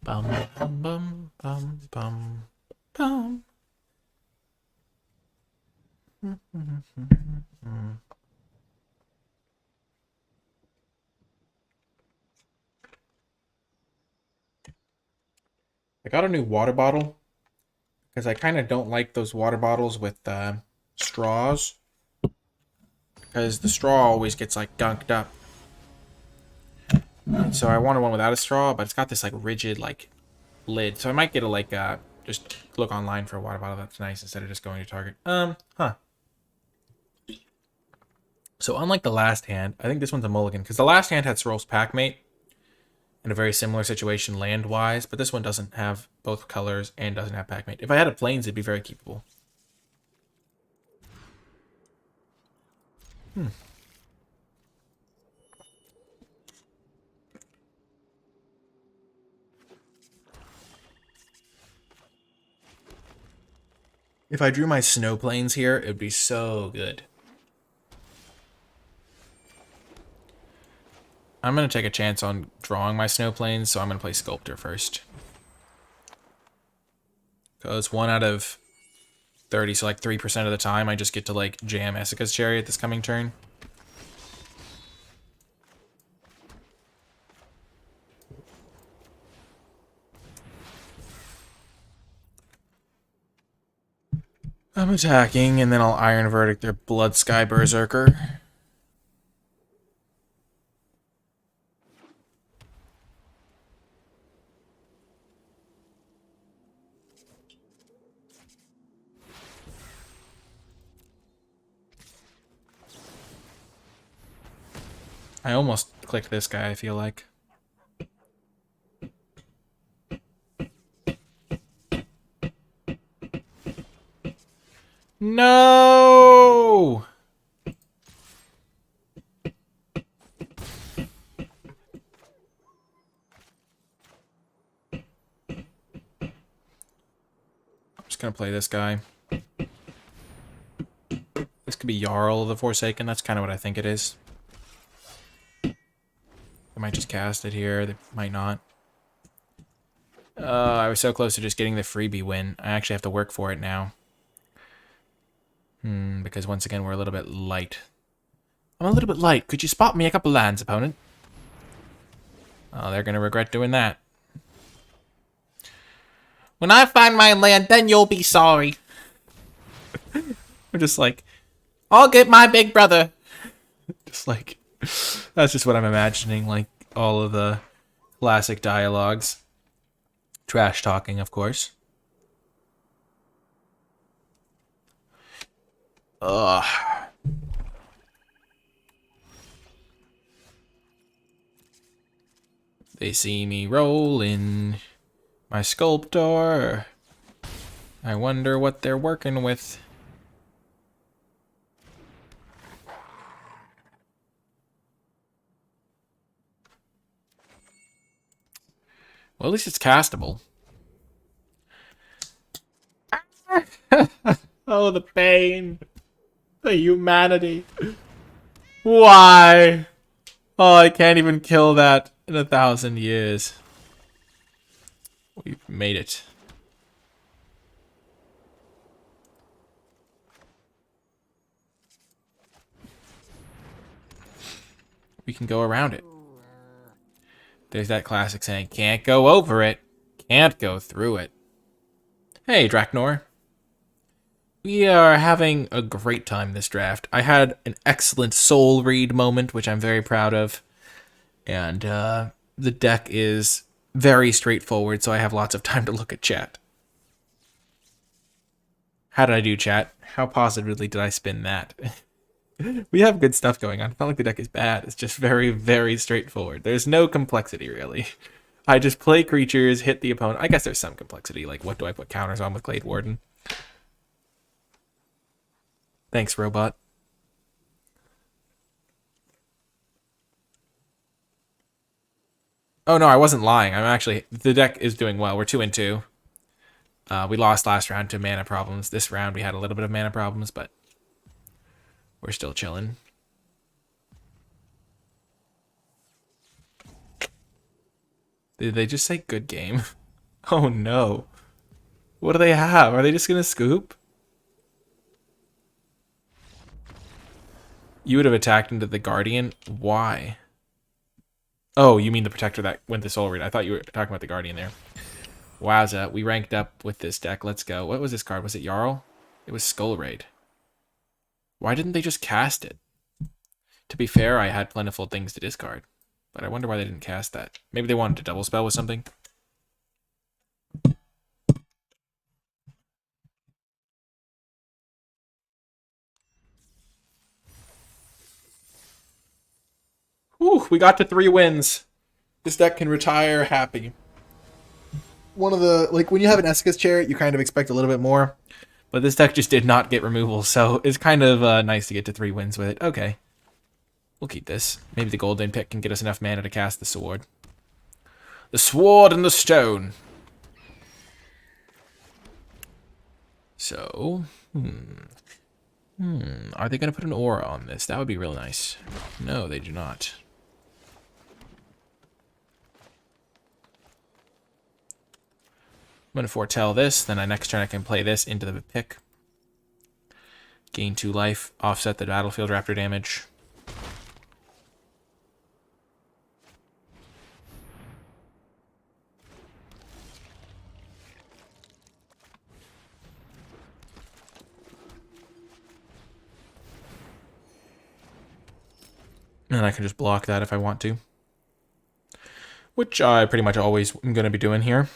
Speaker 1: Bum bum bum bum bum bum. I got a new water bottle because I kind of don't like those water bottles with straws, because the straw always gets like gunked up. And so I wanted one without a straw, but it's got this like rigid like lid. So I might get a like just look online for a water bottle that's nice instead of just going to Target. Huh. So unlike the last hand, I think this one's a mulligan because the last hand had Sorrel's Packmate in a very similar situation land-wise, but this one doesn't have both colors and doesn't have Packmate. If I had a plains, it'd be very keepable. If I drew my snow plains here, it would be so good. I'm going to take a chance on drawing my snow plains, so I'm going to play Sculptor first. Because 1 out of 30, so like 3% of the time, I just get to like jam Essica's Chariot this coming turn. I'm attacking, and then I'll Iron Verdict their Blood Sky Berserker. I almost clicked this guy, I feel like. No! I'm just gonna play this guy. This could be Jarl of the Forsaken, that's kind of what I think it is. They might just cast it here, they might not. I was so close to just getting the freebie win. I actually have to work for it now. Because once again, we're a little bit light. I'm a little bit light. Could you spot me a couple lands, opponent? Oh, they're gonna regret doing that. When I find my land, then you'll be sorry. I'm just like, I'll get my big brother. Just like, that's just what I'm imagining, like, all of the classic dialogues. Trash talking, of course. Ugh. They see me rolling my Sculptor. I wonder what they're working with. Well, at least it's castable. Oh, the pain. The humanity. Why? Oh, I can't even kill that in 1,000 years. We've made it. We can go around it. There's that classic saying, can't go over it, can't go through it. Hey, Draknor. We are having a great time this draft. I had an excellent soul read moment, which I'm very proud of. And the deck is very straightforward, so I have lots of time to look at chat. How did I do, chat? How positively did I spin that? We have good stuff going on. It's not like the deck is bad. It's just very, very straightforward. There's no complexity, really. I just play creatures, hit the opponent. I guess there's some complexity, like what do I put counters on with Glade Warden? Thanks, robot. Oh no, I wasn't lying. I'm actually, the deck is doing well. We're 2-2. We lost last round to mana problems. This round we had a little bit of mana problems, but we're still chilling. Did they just say good game? Oh no. What do they have? Are they just gonna scoop? You would have attacked into the Guardian? Why? Oh, you mean the Protector that went to Soul Read. I thought you were talking about the Guardian there. Wowza, we ranked up with this deck. Let's go. What was this card? Was it Jarl? It was Skull Raid. Why didn't they just cast it? To be fair, I had plentiful things to discard. But I wonder why they didn't cast that. Maybe they wanted to double spell with something? Whew, we got to 3 wins. This deck can retire happy. One of the, like, when you have an Escus Chariot, you kind of expect a little bit more. But this deck just did not get removal, so it's kind of nice to get to 3 wins with it. Okay. We'll keep this. Maybe the golden pick can get us enough mana to cast the sword. The sword and the stone. So, are they going to put an aura on this? That would be real nice. No, they do not. I'm going to foretell this. Then next turn I can play this into the pick. Gain 2 life. Offset the battlefield raptor damage. And I can just block that if I want to. Which I pretty much always am going to be doing here.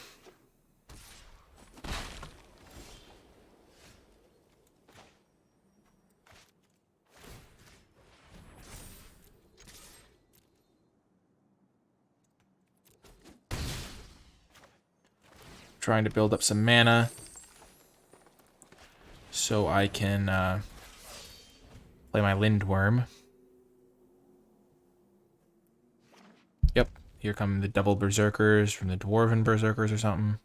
Speaker 1: Trying to build up some mana so I can play my Lindworm. Yep, here come the double Berserkers from the Dwarven Berserkers or something.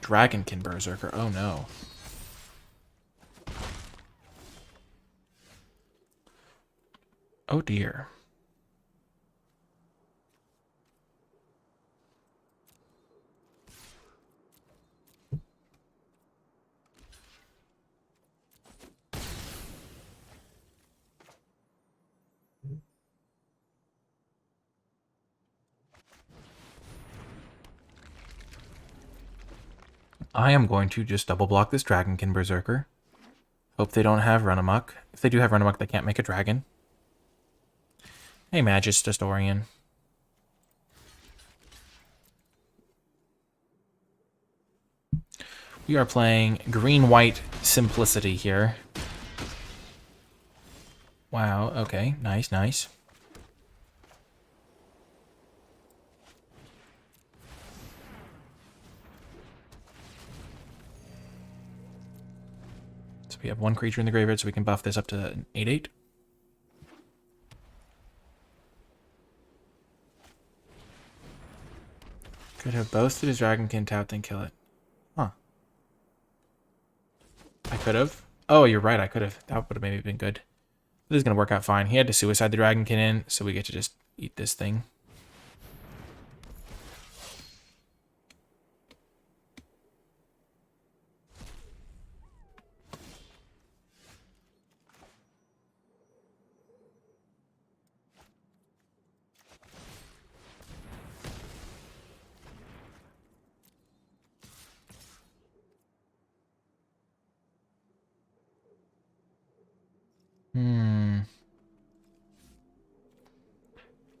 Speaker 1: Dragonkin Berserker, oh no. Oh dear. I am going to just double block this Dragonkin Berserker. Hope they don't have Run Amok. If they do have Run Amok, they can't make a dragon. Hey, Magus Historian. We are playing green-white simplicity here. Wow, okay. Nice, nice. So we have 1 creature in the graveyard, so we can buff this up to an 8/8. Could have boasted his Dragonkin tapped and kill it. Huh. I could have. Oh, you're right. I could have. That would have maybe been good. This is going to work out fine. He had to suicide the Dragonkin in, so we get to just eat this thing.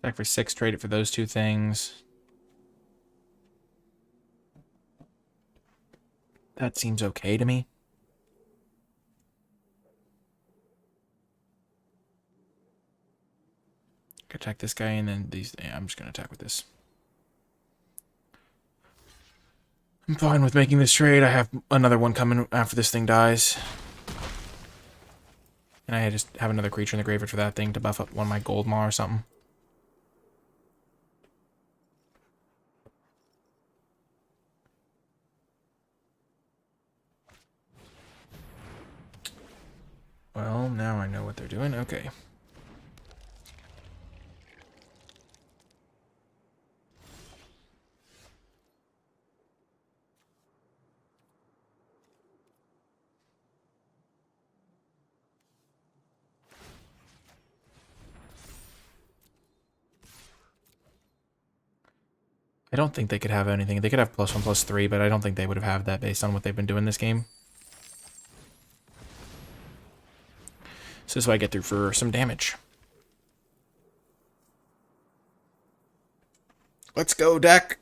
Speaker 1: Back for 6, trade it for those two things. That seems okay to me. Attack this guy and then these. Yeah, I'm just going to attack with this. I'm fine with making this trade. I have another one coming after this thing dies. And I just have another creature in the graveyard for that thing to buff up one of my gold maw or something. Well, now I know what they're doing. Okay. I don't think they could have anything. They could have +1/+3, but I don't think they would have had that based on what they've been doing this game. So this is what I get through for some damage. Let's go, deck.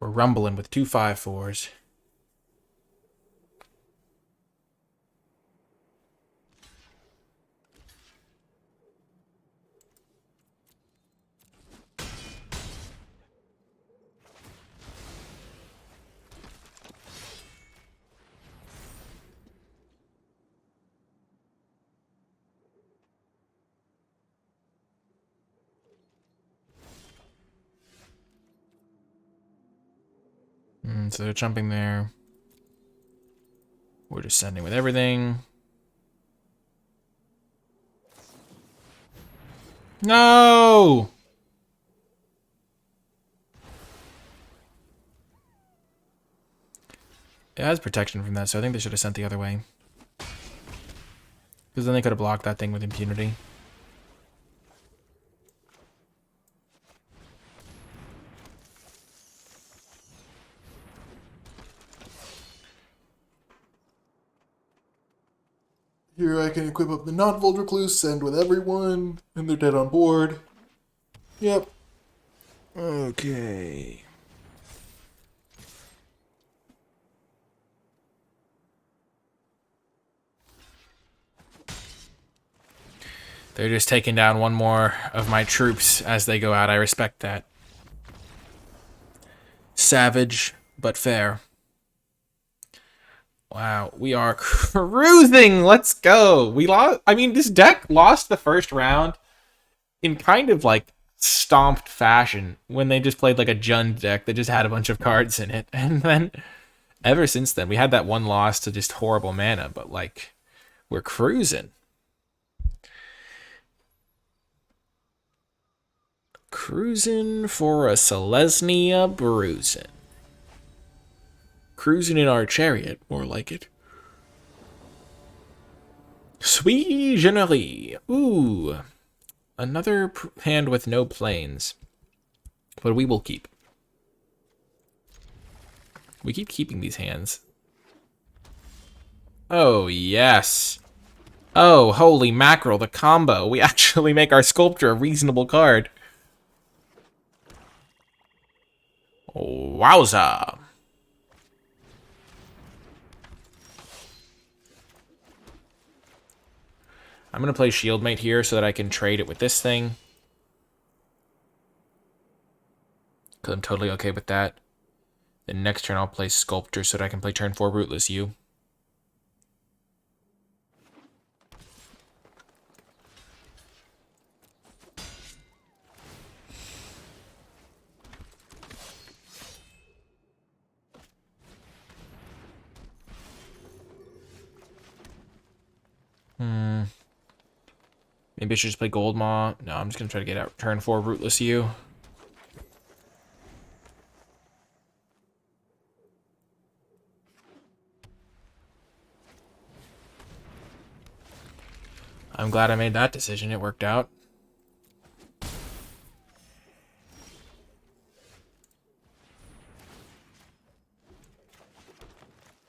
Speaker 1: We're rumbling with 2 5/4s. So they're jumping there. We're just sending with everything. No! It has protection from that, so I think they should have sent the other way. Because then they could have blocked that thing with impunity.
Speaker 2: Here I can equip up the non-Volt Recluse, send with everyone, and they're dead on board. Yep.
Speaker 1: Okay. They're just taking down one more of my troops as they go out. I respect that. Savage, but fair. Wow, we are cruising. Let's go. We lost. I mean, this deck lost the first round in kind of like stomped fashion when they just played like a Jund deck that just had a bunch of cards in it. And then ever since then, we had that one loss to just horrible mana, but like we're cruising. Cruising for a Selesnya bruising. Cruising in our chariot, more like it. Sui Generis. Ooh. Another hand with no planes. But we will keep. We keep keeping these hands. Oh, yes. Oh, holy mackerel, the combo. We actually make our Sculptor a reasonable card. Wowza. I'm going to play Shieldmate here so that I can trade it with this thing. Because I'm totally okay with that. Then next turn I'll play Sculptor so that I can play turn 4 Rootless You. Maybe I should just play Gold Maw. No, I'm just going to try to get out turn 4 Rootless You. I'm glad I made that decision. It worked out.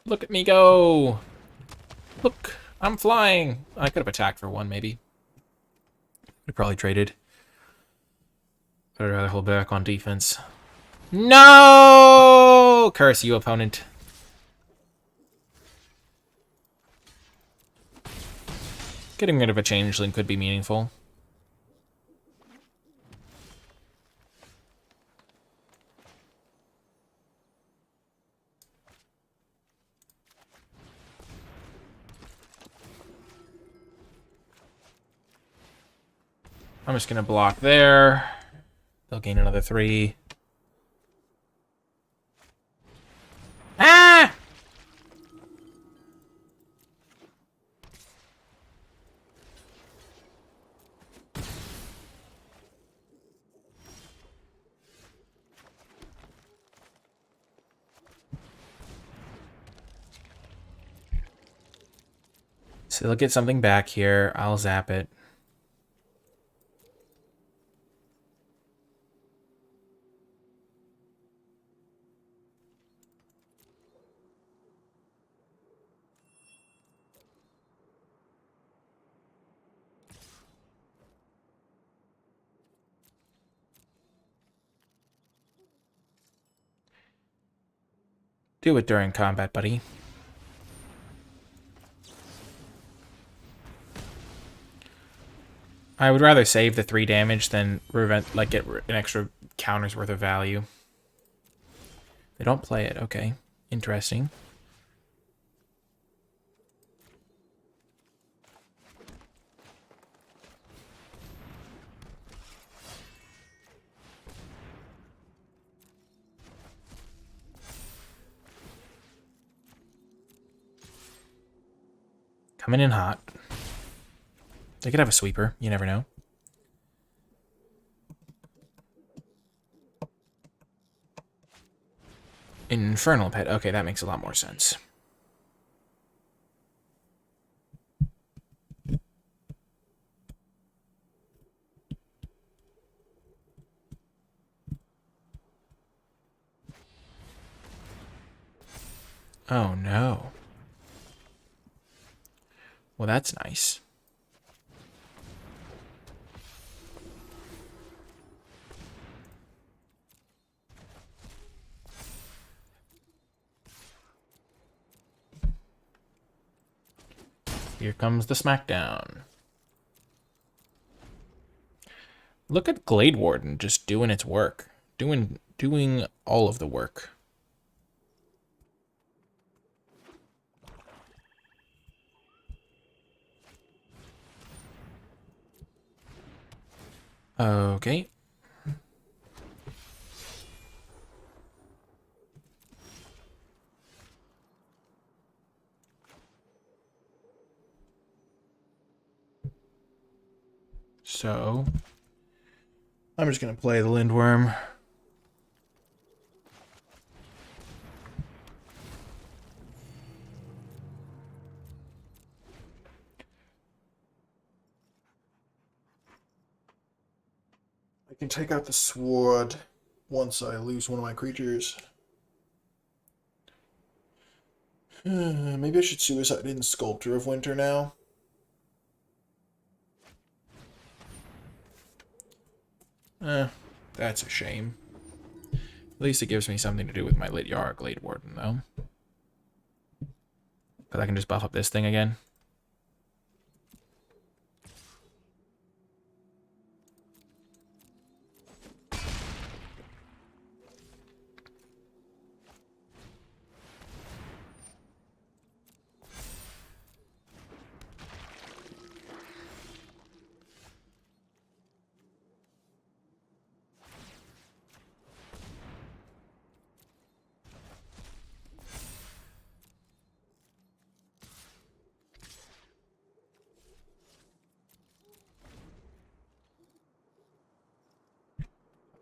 Speaker 1: Look at me go! Look, I'm flying! I could have attacked for 1, maybe. We probably traded. But I'd rather hold back on defense. No! Curse you, opponent. Getting rid of a changeling could be meaningful. I'm just going to block there. They'll gain another 3. Ah! So they'll get something back here. I'll zap it. Do it during combat, buddy. I would rather save the 3 damage than get an extra counter's worth of value. They don't play it. Okay. Interesting. Coming in hot. They could have a sweeper. You never know. Infernal Pet. Okay, that makes a lot more sense. Oh, no. Well, that's nice. Here comes the smackdown. Look at Glade Warden just doing its work. Doing all of the work. Okay. So, I'm just going to play the Lindworm.
Speaker 2: I can take out the sword once I lose one of my creatures. Maybe I should suicide in Sculptor of Winter now.
Speaker 1: That's a shame. At least it gives me something to do with my Lityara Glade Warden, though. Because I can just buff up this thing again.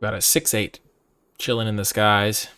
Speaker 1: Got a 6-8 chilling in the skies.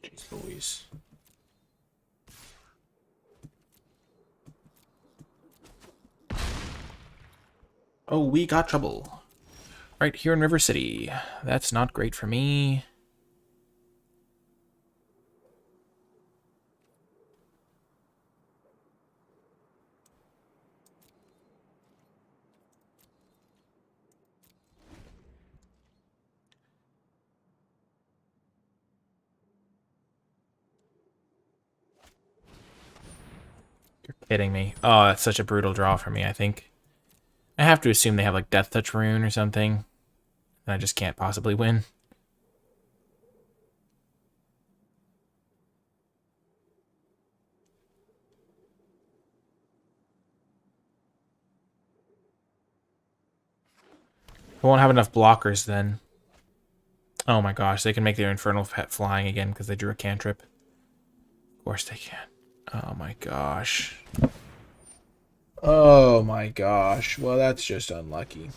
Speaker 1: Jeez Louise. Oh, we got trouble. Right here in River City. That's not great for me. You're kidding me. Oh, that's such a brutal draw for me, I think. I have to assume they have like Death Touch Rune or something. And I just can't possibly win. I won't have enough blockers then. Oh my gosh, they can make their Infernal Pet flying again because they drew a cantrip. Of course they can. Oh my gosh. Oh my gosh. Well, that's just unlucky.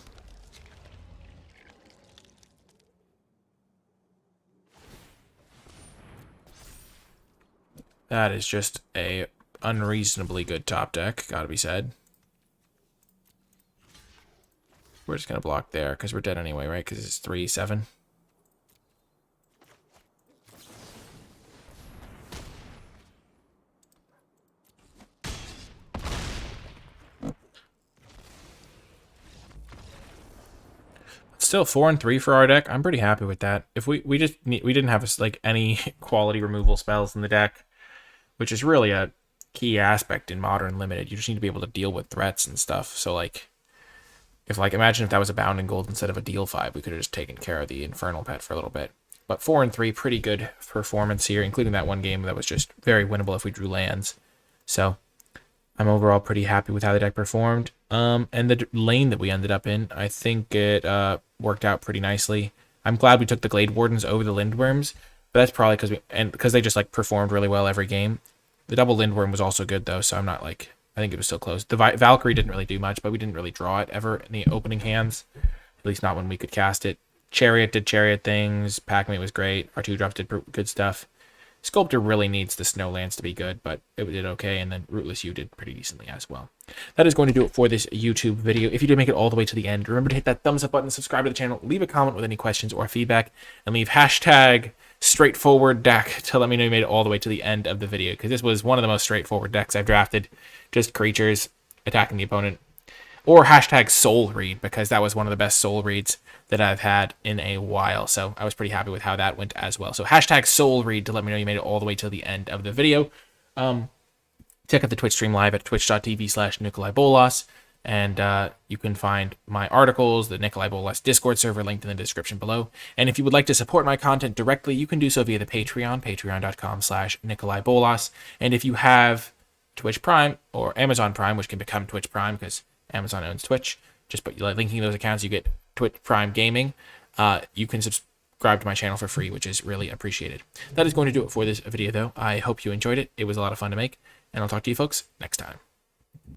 Speaker 1: That is just a unreasonably good top deck, gotta be said. We're just gonna block there because we're dead anyway, right? Because it's 3-7. Still 4-3 for our deck. I'm pretty happy with that. If we didn't have like any quality removal spells in the deck, which is really a key aspect in Modern Limited. You just need to be able to deal with threats and stuff. So like, imagine if that was a Bounding Gold instead of a Deal 5, we could have just taken care of the Infernal Pet for a little bit. But 4-3, pretty good performance here, including that one game that was just very winnable if we drew lands. So I'm overall pretty happy with how the deck performed. And the lane that we ended up in, I think it worked out pretty nicely. I'm glad we took the Glade Wardens over the Lindworms, but that's probably because they just like performed really well every game. The double Lindworm was also good though, so I'm not like, I think it was still close. The Valkyrie didn't really do much, but we didn't really draw it ever in the opening hands, at least not when we could cast it. Chariot did Chariot things. Pac-Man was great. Our 2-drops did good stuff. Sculptor really needs the Snowlands to be good, but it did okay, and then Rootless U did pretty decently as well. That is going to do it for this YouTube video. If you did make it all the way to the end, remember to hit that thumbs up button, subscribe to the channel, leave a comment with any questions or feedback, and leave hashtag straightforward deck to let me know you made it all the way to the end of the video, because this was one of the most straightforward decks I've drafted. Just creatures attacking the opponent. Or hashtag soul read, because that was one of the best soul reads that I've had in a while. So I was pretty happy with how that went as well. So hashtag soul read to let me know you made it all the way to the end of the video. Check out the Twitch stream live at twitch.tv/NicolaiBolas. And you can find my articles, the NicolaiBolas Discord server linked in the description below. And if you would like to support my content directly, you can do so via the Patreon, patreon.com/NicolaiBolas. And if you have Twitch Prime or Amazon Prime, which can become Twitch Prime because Amazon owns Twitch, just by linking those accounts, you get Twitch Prime Gaming. You can subscribe to my channel for free, which is really appreciated. That is going to do it for this video, though. I hope you enjoyed it. It was a lot of fun to make, and I'll talk to you folks next time.